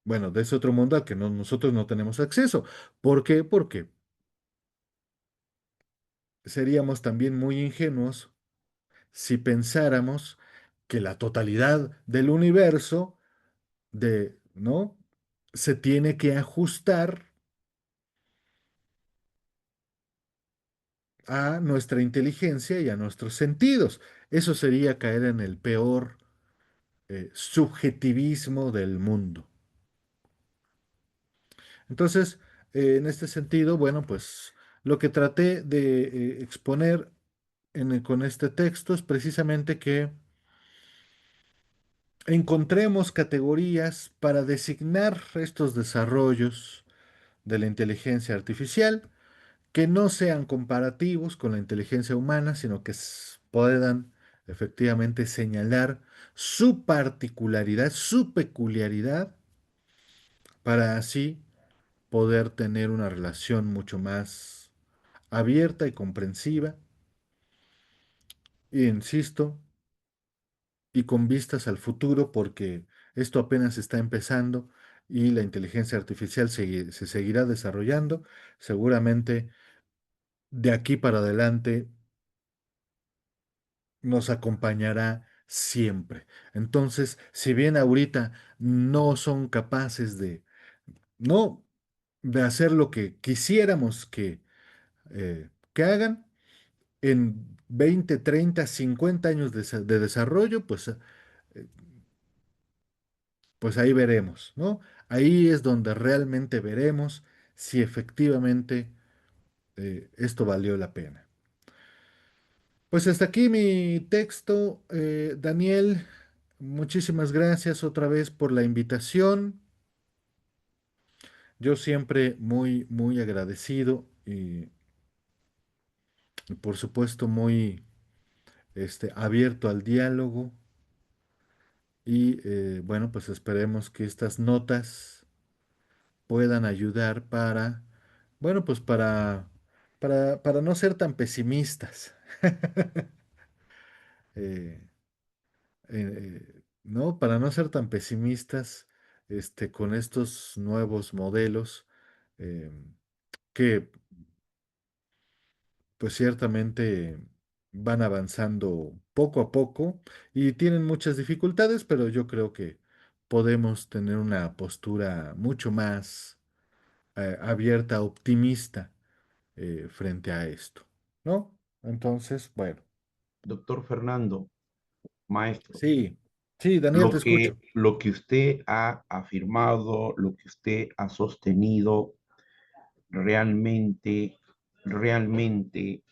bueno, de ese otro mundo al que nosotros no tenemos acceso. ¿Por qué? Porque seríamos también muy ingenuos si pensáramos que la totalidad del universo ¿no? Se tiene que ajustar a nuestra inteligencia y a nuestros sentidos. Eso sería caer en el peor subjetivismo del mundo. Entonces, en este sentido, bueno, pues lo que traté de exponer con este texto es precisamente que encontremos categorías para designar estos desarrollos de la inteligencia artificial que no sean comparativos con la inteligencia humana, sino que puedan efectivamente señalar su particularidad, su peculiaridad, para así poder tener una relación mucho más abierta y comprensiva, e insisto, y con vistas al futuro, porque esto apenas está empezando y la inteligencia artificial se seguirá desarrollando. Seguramente de aquí para adelante nos acompañará siempre. Entonces, si bien ahorita no son capaces no, de hacer lo que quisiéramos que hagan, en 20, 30, 50 años de desarrollo, pues ahí veremos, ¿no? Ahí es donde realmente veremos si efectivamente esto valió la pena. Pues hasta aquí mi texto, Daniel. Muchísimas gracias otra vez por la invitación. Yo siempre muy, muy agradecido y por supuesto muy abierto al diálogo. Y bueno, pues esperemos que estas notas puedan ayudar bueno, pues para no ser tan pesimistas. Eh, ¿No? Para no ser tan pesimistas, con estos nuevos modelos, eh, que pues ciertamente van avanzando poco a poco y tienen muchas dificultades, pero yo creo que podemos tener una postura mucho más abierta, optimista, frente a esto, ¿no? Entonces, bueno, Doctor Fernando, maestro, sí, sí, Daniel, te escucho. lo que usted ha afirmado, lo que usted ha sostenido, realmente, realmente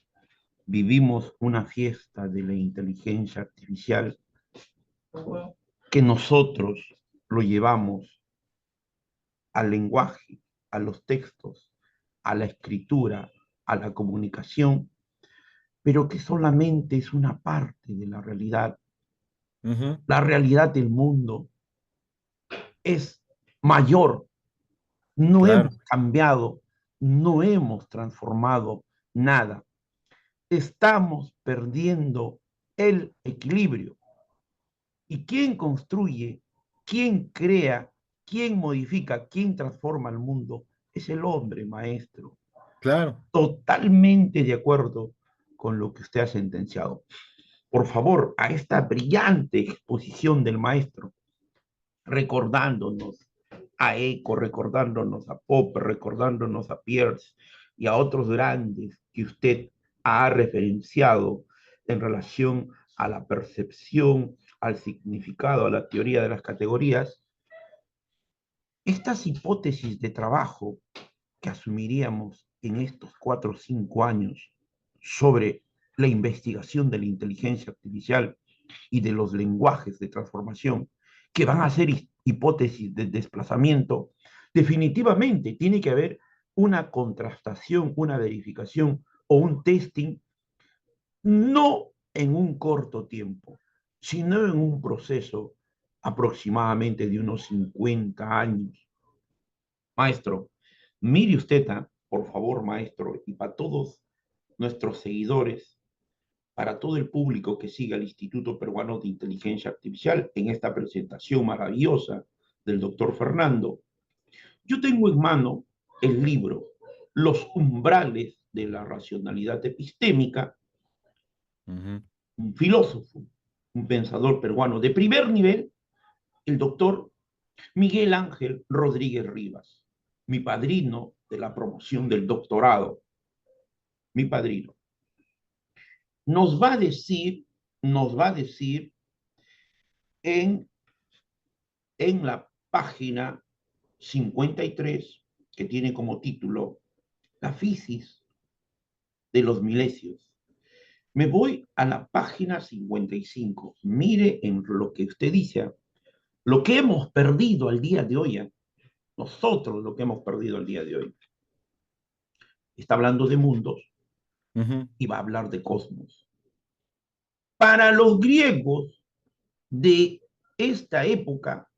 vivimos una fiesta de la inteligencia artificial que nosotros lo llevamos al lenguaje, a los textos, a la escritura, a la comunicación, pero que solamente es una parte de la realidad. Ujú, La realidad del mundo es mayor. No claro, hemos cambiado, no hemos transformado nada. Estamos perdiendo el equilibrio. ¿Y quién construye, quién crea, quién modifica, quién transforma el mundo? Es el hombre, maestro. claro. Totalmente de acuerdo con lo que usted ha sentenciado. Por favor, a esta brillante exposición del maestro, recordándonos a Eco, recordándonos a Popper, recordándonos a Pierce y a otros grandes que usted ha referenciado en relación a la percepción, al significado, a la teoría de las categorías, estas hipótesis de trabajo que asumiríamos en estos 4 o 5 años sobre la investigación de la inteligencia artificial y de los lenguajes de transformación, que van a ser hipótesis de desplazamiento, definitivamente tiene que haber una contrastación, una verificación o un testing, no en un corto tiempo, sino en un proceso aproximadamente de unos 50 años. Maestro, mire usted, por favor, maestro, y para todos nuestros seguidores, para todo el público que siga el Instituto Peruano de Inteligencia Artificial en esta presentación maravillosa del doctor Fernando, yo tengo en mano el libro Los umbrales de la racionalidad epistémica, Ujú. un filósofo, un pensador peruano de primer nivel, el doctor Miguel Ángel Rodríguez Rivas, mi padrino de la promoción del doctorado, mi padrino. Nos va a decir en, en la página 53, que tiene como título La fisis de los milesios. Me voy a la página 55. Mire en lo que usted dice, lo que hemos perdido al día de hoy, nosotros lo que hemos perdido al día de hoy. Está hablando de mundos Ujú. y va a hablar de cosmos. Para los griegos de esta época,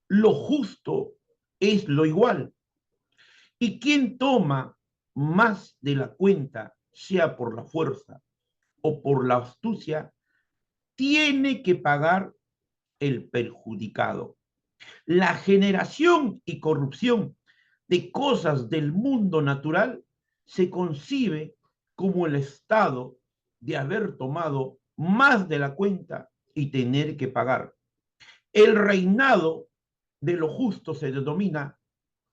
lo justo es lo igual. Y quien toma más de la cuenta, sea por la fuerza o por la astucia, tiene que pagar el perjudicado. La generación y corrupción de cosas del mundo natural se concibe como el estado de haber tomado más de la cuenta y tener que pagar. El reinado de lo justo se denomina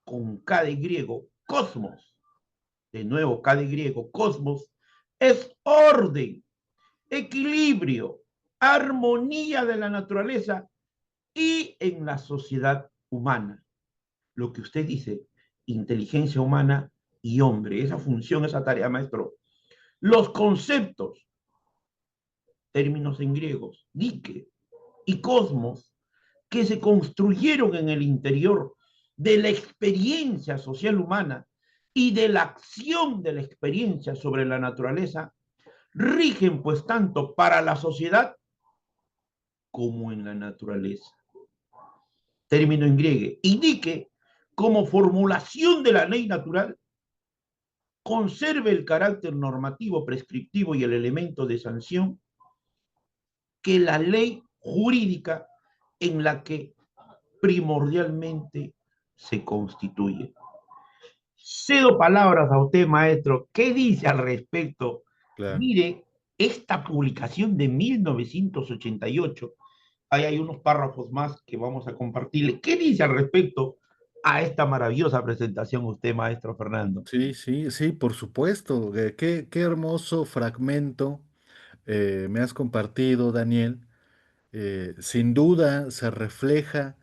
con K de griego cosmos. De nuevo, K de griego cosmos es orden, equilibrio, armonía de la naturaleza y en la sociedad humana. Lo que usted dice, inteligencia humana y hombre, esa función, esa tarea, maestro. Los conceptos, términos en griegos, dike y cosmos, que se construyeron en el interior de la experiencia social humana y de la acción de la experiencia sobre la naturaleza, rigen pues tanto para la sociedad como en la naturaleza. Término en griego, indique como formulación de la ley natural, conserve el carácter normativo, prescriptivo y el elemento de sanción que la ley jurídica en la que primordialmente se constituye. Cedo palabras a usted, maestro. ¿Qué dice al respecto? Claro. Mire, esta publicación de 1988, ahí hay unos párrafos más que vamos a compartirle. ¿Qué dice al respecto a esta maravillosa presentación usted, maestro Fernando? Sí, sí, sí, por supuesto. Qué hermoso fragmento me has compartido, Daniel. Sin duda se refleja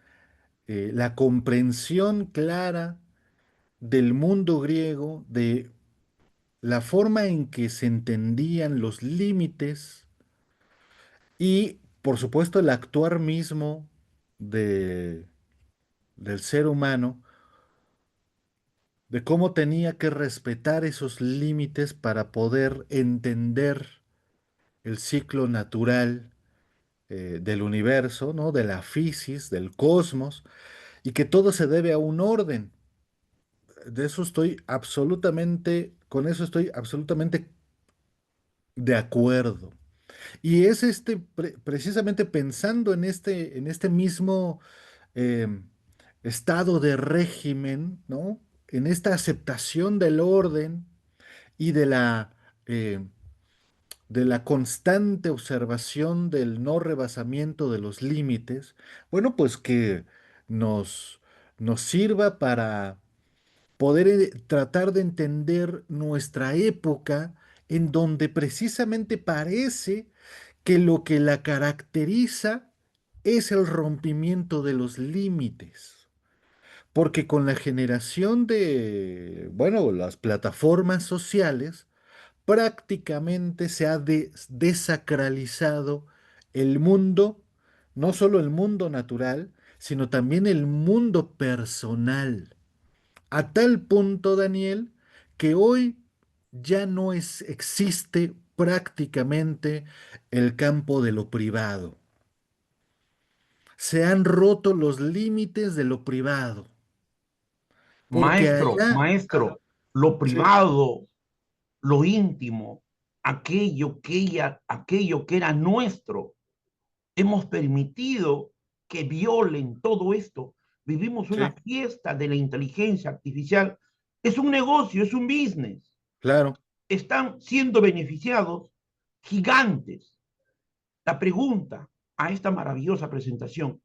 la comprensión clara del mundo griego, de la forma en que se entendían los límites y, por supuesto, el actuar mismo de- del ser humano, de cómo tenía que respetar esos límites para poder entender el ciclo natural del universo, ¿no? De la fisis, del cosmos, y que todo se debe a un orden. De eso estoy absolutamente, con eso estoy absolutamente de acuerdo. Y es precisamente pensando en este mismo em, estado de régimen, ¿no? En esta aceptación del orden y eh, de la constante observación del no rebasamiento de los límites, bueno, pues que nos, nos sirva para poder tratar de entender nuestra época en donde precisamente parece que lo que la caracteriza es el rompimiento de los límites. Porque con la generación de, bueno, las plataformas sociales, prácticamente se ha desacralizado el mundo, no solo el mundo natural, sino también el mundo personal. A tal punto, Daniel, que hoy ya no existe prácticamente el campo de lo privado. Se han roto los límites de lo privado, porque Maestro, allá, maestro, lo sí, privado, lo íntimo, aquello que era nuestro, hemos permitido que violen todo esto. Vivimos una sí, fiesta de la inteligencia artificial. Es un negocio, es un business. claro. Están siendo beneficiados gigantes. La pregunta a esta maravillosa presentación: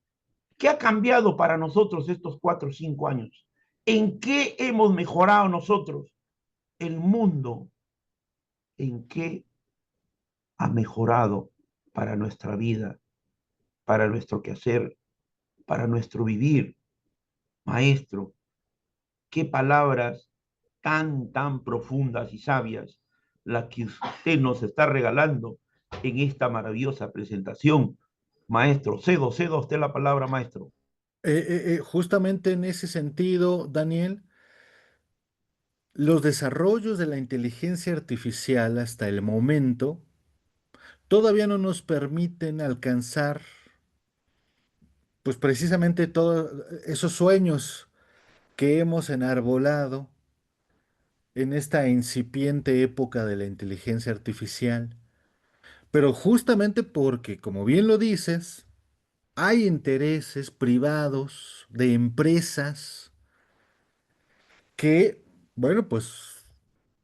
¿qué ha cambiado para nosotros estos 4 o 5 años? ¿En qué hemos mejorado nosotros el mundo? ¿En qué ha mejorado para nuestra vida, para nuestro quehacer, para nuestro vivir? Maestro, qué palabras tan profundas y sabias las que usted nos está regalando en esta maravillosa presentación. Maestro, cedo a usted la palabra, maestro. Justamente en ese sentido, Daniel, los desarrollos de la inteligencia artificial hasta el momento todavía no nos permiten alcanzar, pues precisamente todos esos sueños que hemos enarbolado en esta incipiente época de la inteligencia artificial. Pero justamente porque, como bien lo dices, hay intereses privados de empresas que, bueno, pues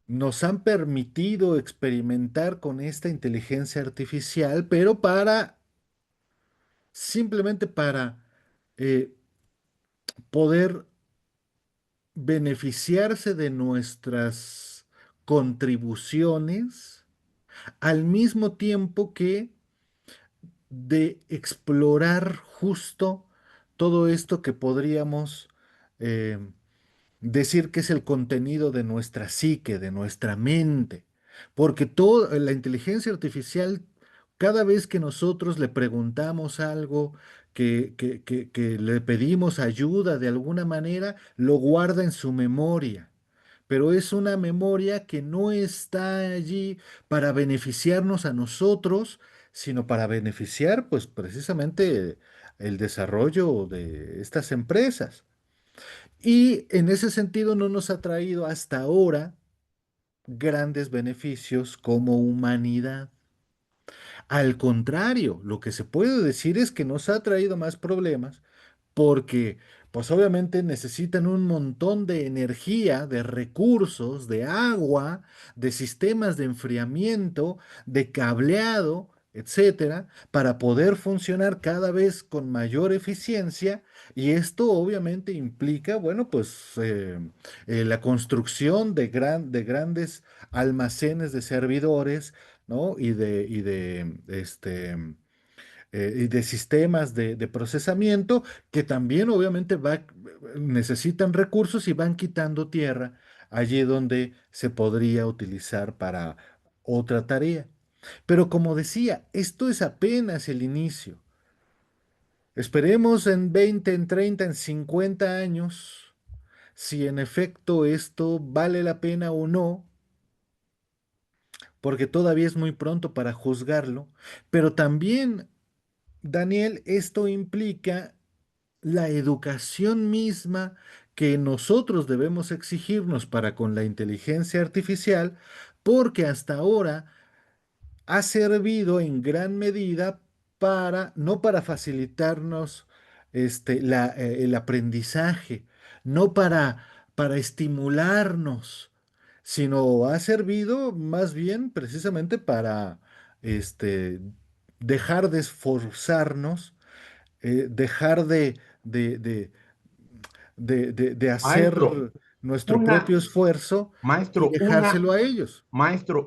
nos han permitido experimentar con esta inteligencia artificial, pero simplemente para eh, poder beneficiarse de nuestras contribuciones al mismo tiempo que de explorar justo todo esto que podríamos eh, decir que es el contenido de nuestra psique, de nuestra mente, porque toda la inteligencia artificial, cada vez que nosotros le preguntamos algo, que le pedimos ayuda de alguna manera, lo guarda en su memoria. Pero es una memoria que no está allí para beneficiarnos a nosotros, sino para beneficiar, pues precisamente el desarrollo de estas empresas. Y en ese sentido no nos ha traído hasta ahora grandes beneficios como humanidad. Al contrario, lo que se puede decir es que nos ha traído más problemas porque, pues obviamente necesitan un montón de energía, de recursos, de agua, de sistemas de enfriamiento, de cableado, etcétera, para poder funcionar cada vez con mayor eficiencia. Y esto obviamente implica, bueno, pues la construcción de grandes almacenes de servidores, ¿no? Y de sistemas de procesamiento que también obviamente necesitan recursos y van quitando tierra allí donde se podría utilizar para otra tarea. Pero como decía, esto es apenas el inicio. Esperemos en 20, en 30, en 50 años si en efecto esto vale la pena o no, porque todavía es muy pronto para juzgarlo, pero también, Daniel, esto implica la educación misma que nosotros debemos exigirnos para con la inteligencia artificial, porque hasta ahora ha servido en gran medida para, no para facilitarnos el aprendizaje, no para estimularnos, sino ha servido más bien precisamente para este, dejar de esforzarnos, dejar de, de- de hacer Maestro, nuestro propio una, esfuerzo y maestro, dejárselo a ellos.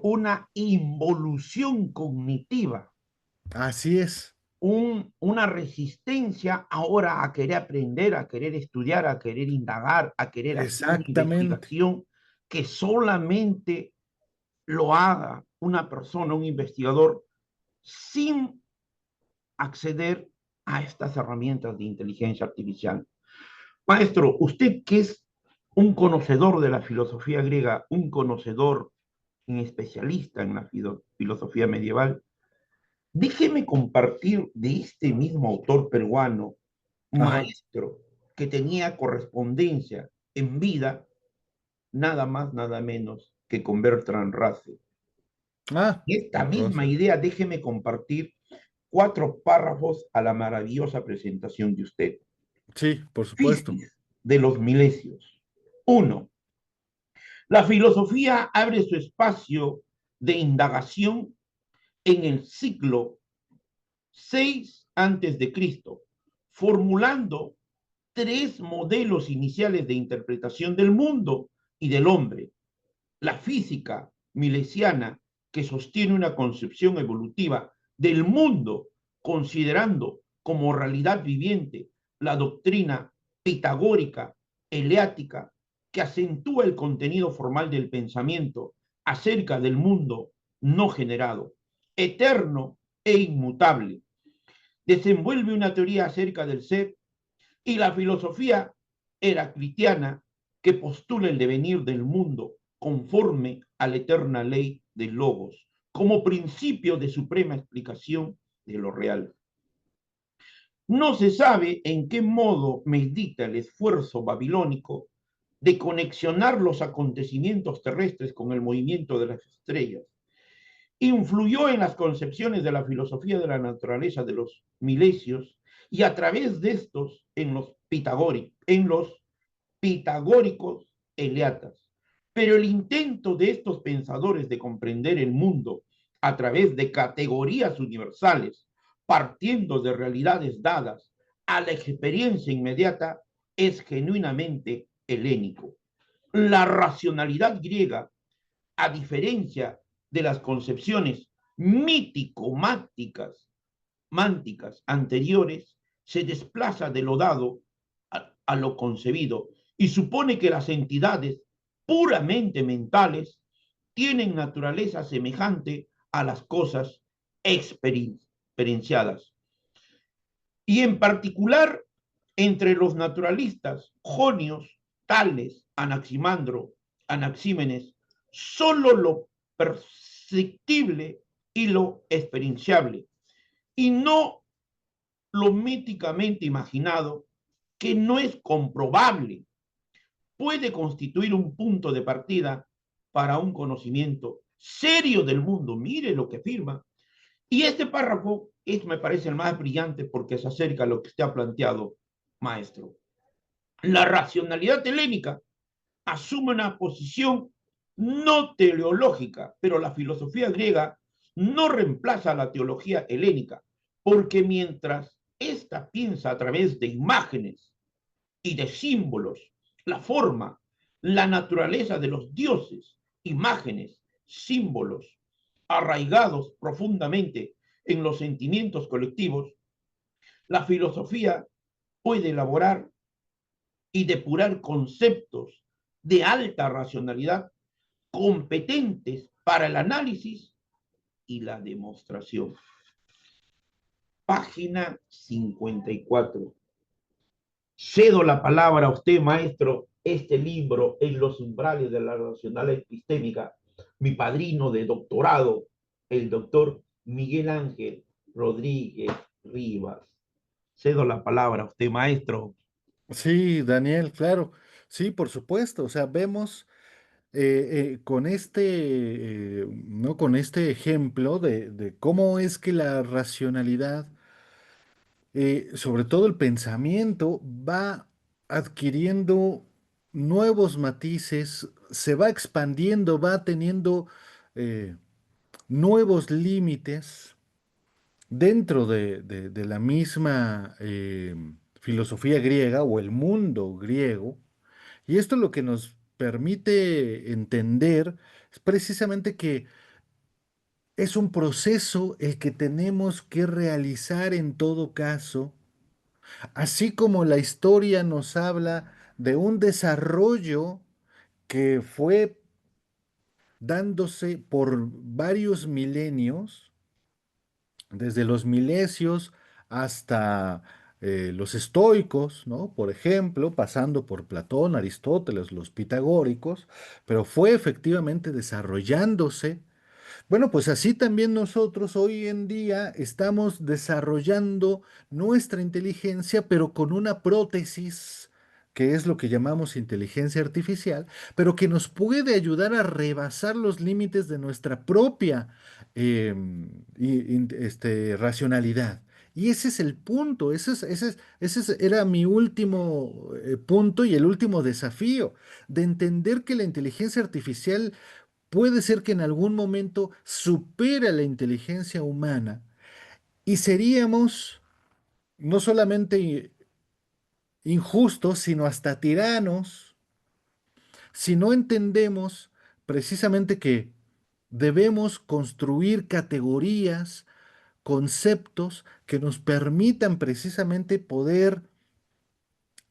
una involución cognitiva, Así es, una resistencia ahora a querer aprender, a querer estudiar, a querer indagar, a querer hacer una exactamente. investigación que solamente lo haga una persona, un investigador, sin acceder a estas herramientas de inteligencia artificial. Maestro, usted que es un conocedor de la filosofía griega, un conocedor un especialista en la filosofía medieval, déjeme compartir de este mismo autor peruano, Ajá. maestro, que tenía correspondencia en vida, nada más, nada menos que con Bertrand Russell. Ah, Esta misma Russell. idea, déjeme compartir 4 párrafos a la maravillosa presentación de usted. Sí, por supuesto. Fisis de los Milesios. Uno, la filosofía abre su espacio de indagación en el siglo VI antes de Cristo, formulando 3 modelos iniciales de interpretación del mundo y del hombre. La física milesiana, que sostiene una concepción evolutiva del mundo, considerando como realidad viviente la doctrina pitagórica, eleática, que acentúa el contenido formal del pensamiento acerca del mundo no generado, eterno e inmutable. Desenvuelve una teoría acerca del ser y la filosofía heraclitiana que postula el devenir del mundo conforme a la eterna ley del logos, como principio de suprema explicación de lo real. No se sabe en qué modo medita el esfuerzo babilónico de conexionar los acontecimientos terrestres con el movimiento de las estrellas. Influyó en las concepciones de la filosofía de la naturaleza de los milesios y a través de estos en los pitagóricos eleatas. Pero el intento de estos pensadores de comprender el mundo a través de categorías universales, partiendo de realidades dadas a la experiencia inmediata, es genuinamente helénico. La racionalidad griega, a diferencia de las concepciones mítico-máticas mánticas anteriores, se desplaza de lo dado a lo concebido y supone que las entidades puramente mentales tienen naturaleza semejante a las cosas experienciadas. Y en particular, entre los naturalistas jonios, Tales, Anaximandro, Anaxímenes, solo lo perceptible y lo experienciable, y no lo míticamente imaginado, que no es comprobable, puede constituir un punto de partida para un conocimiento serio del mundo. Mire lo que afirma. Y este párrafo me parece el más brillante porque se acerca a lo que usted ha planteado, maestro. La racionalidad helénica asume una posición no teleológica, pero la filosofía griega no reemplaza a la teología helénica, porque mientras ésta piensa a través de imágenes y de símbolos, la forma, la naturaleza de los dioses, imágenes, símbolos, arraigados profundamente en los sentimientos colectivos, la filosofía puede elaborar y depurar conceptos de alta racionalidad competentes para el análisis y la demostración. Página 54. Cedo la palabra a usted, maestro. Este libro, En los umbrales de la racional epistémica, mi padrino de doctorado, el doctor Miguel Ángel Rodríguez Rivas. Cedo la palabra a usted, maestro. Sí, Daniel, claro. Sí, por supuesto. O sea, vemos con ¿no? Con este ejemplo de cómo es que la racionalidad, sobre todo el pensamiento, va adquiriendo nuevos matices, se va expandiendo, va teniendo eh, nuevos límites dentro de la misma filosofía griega o el mundo griego. Y esto lo que nos permite entender es precisamente que es un proceso el que tenemos que realizar en todo caso, así como la historia nos habla de un desarrollo que fue dándose por varios milenios, desde los milesios hasta los estoicos, ¿no? Por ejemplo, pasando por Platón, Aristóteles, los pitagóricos, pero fue efectivamente desarrollándose. Bueno, pues así también nosotros hoy en día estamos desarrollando nuestra inteligencia, pero con una prótesis, que es lo que llamamos inteligencia artificial, pero que nos puede ayudar a rebasar los límites de nuestra propia racionalidad. Y ese es el punto, era mi último punto y el último desafío, de entender que la inteligencia artificial puede ser que en algún momento supere a la inteligencia humana y seríamos no solamente injustos, sino hasta tiranos si no entendemos precisamente que debemos construir categorías, conceptos que nos permitan precisamente poder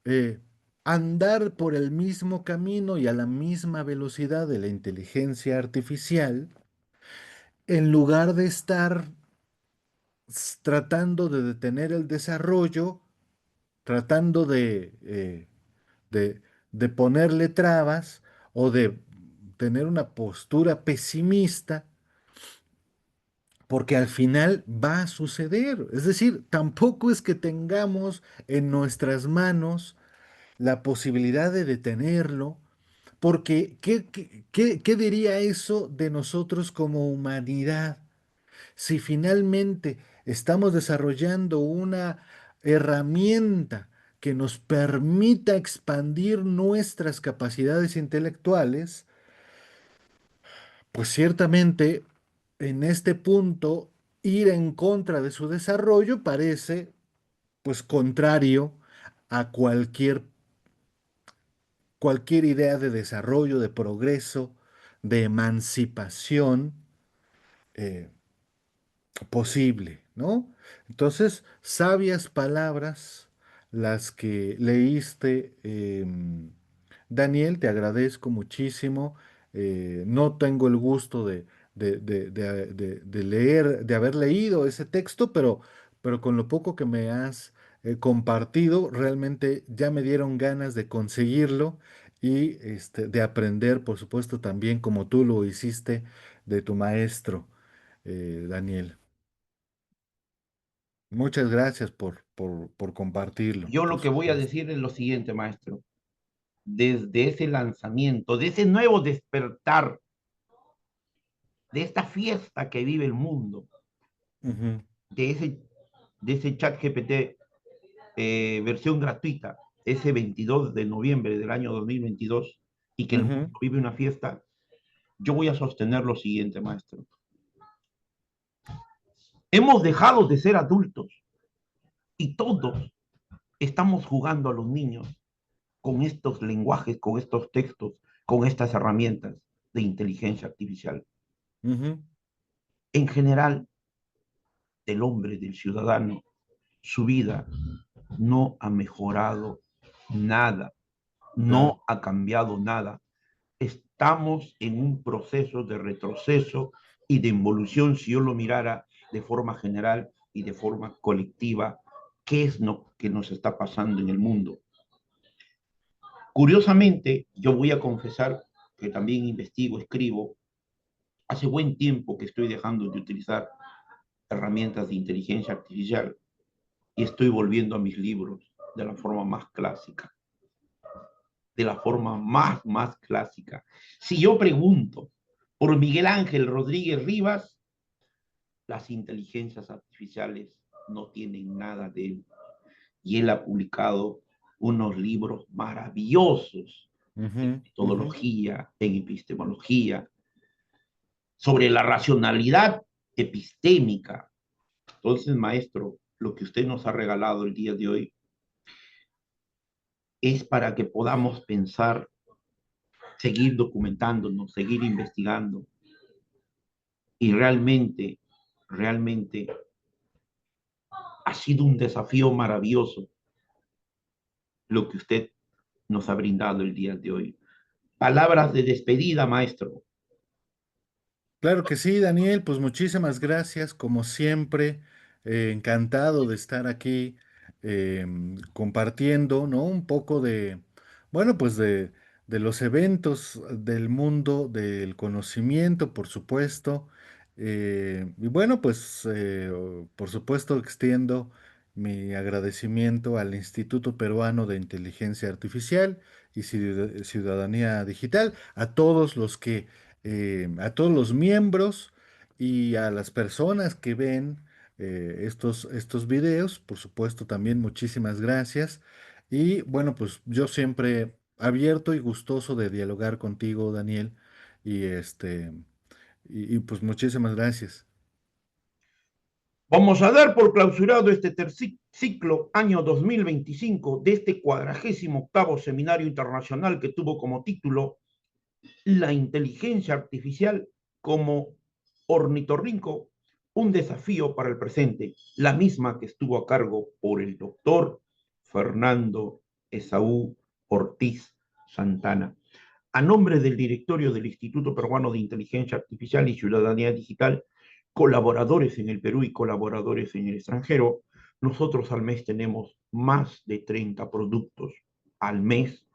eh, andar por el mismo camino y a la misma velocidad de la inteligencia artificial, en lugar de estar tratando de detener el desarrollo, tratando de, de ponerle trabas o de tener una postura pesimista, porque al final va a suceder. Es decir, tampoco es que tengamos en nuestras manos la posibilidad de detenerlo, porque ¿qué diría eso de nosotros como humanidad? Si finalmente estamos desarrollando una herramienta que nos permita expandir nuestras capacidades intelectuales, pues ciertamente en este punto ir en contra de su desarrollo parece pues contrario a cualquier idea de desarrollo, de progreso, de emancipación. eh, Posible, ¿no? Entonces, sabias palabras las que leíste, Daniel, te agradezco muchísimo. No tengo el gusto de leer, de haber leído ese texto, pero con lo poco que me has compartido, realmente ya me dieron ganas de conseguirlo y de aprender, por supuesto, también como tú lo hiciste de tu maestro, Daniel. Muchas gracias por compartirlo, Yo por lo que voy a supuesto. decir es lo siguiente, maestro. Desde ese lanzamiento, de ese nuevo despertar, de esta fiesta que vive el mundo, Ujú, de ese chat GPT versión gratuita, ese 22 de noviembre del año 2022, y que el mundo ujú, vive una fiesta, yo voy a sostener lo siguiente, maestro. Hemos dejado de ser adultos y todos estamos jugando a los niños con estos lenguajes, con estos textos, con estas herramientas de inteligencia artificial. ujú. En general, del hombre, del ciudadano, su vida no ha mejorado nada, Claro. no ha cambiado nada. Estamos en un proceso de retroceso y de involución, si yo lo mirara de forma general y de forma colectiva, qué es lo que nos está pasando en el mundo. Curiosamente, yo voy a confesar que también investigo, escribo. Hace buen tiempo que estoy dejando de utilizar herramientas de inteligencia artificial y estoy volviendo a mis libros de la forma más clásica, de la forma más clásica. Si yo pregunto por Miguel Ángel Rodríguez Rivas, las inteligencias artificiales no tienen nada de él. Y él ha publicado unos libros maravillosos en Ujú, ujú. metodología, en epistemología, sobre la racionalidad epistémica. Entonces, maestro, lo que usted nos ha regalado el día de hoy es para que podamos pensar, seguir documentándonos, seguir investigando y realmente ha sido un desafío maravilloso lo que usted nos ha brindado el día de hoy. Palabras de despedida, maestro. Claro que sí, Daniel, pues muchísimas gracias, como siempre, encantado de estar aquí compartiendo, ¿no? Un poco de, bueno, pues de los eventos del mundo del conocimiento, por supuesto. Y bueno, pues por supuesto extiendo mi agradecimiento al Instituto Peruano de Inteligencia Artificial y Ciudadanía Digital, a todos los a todos los miembros y a las personas que ven estos videos. Por supuesto, también muchísimas gracias. Y bueno, pues yo siempre abierto y gustoso de dialogar contigo, Daniel. Y pues muchísimas gracias. Vamos a dar por clausurado este tercer ciclo año 2025 de este 48º Seminario Internacional que tuvo como título La inteligencia artificial como ornitorrinco, un desafío para el presente, la misma que estuvo a cargo por el doctor Fernando Esaú Ortiz Santana. A nombre del directorio del Instituto Peruano de Inteligencia Artificial y Ciudadanía Digital, colaboradores en el Perú y colaboradores en el extranjero, nosotros al mes tenemos más de 30 productos al mes.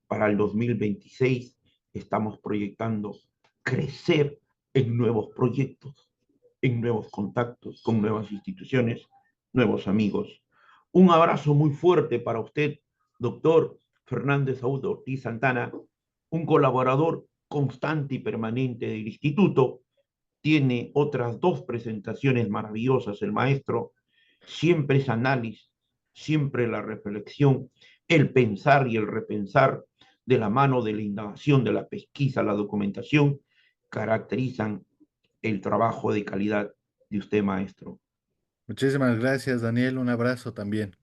Para el 2026 estamos proyectando crecer en nuevos proyectos, en nuevos contactos con nuevas instituciones, nuevos amigos. Un abrazo muy fuerte para usted, doctor Fernández Audo Ortiz Santana, un colaborador constante y permanente del instituto. Tiene otras dos presentaciones maravillosas, el maestro. Siempre es análisis, siempre la reflexión, el pensar y el repensar de la mano de la indagación, de la pesquisa, la documentación, caracterizan el trabajo de calidad de usted, maestro. Muchísimas gracias, Daniel. Un abrazo también.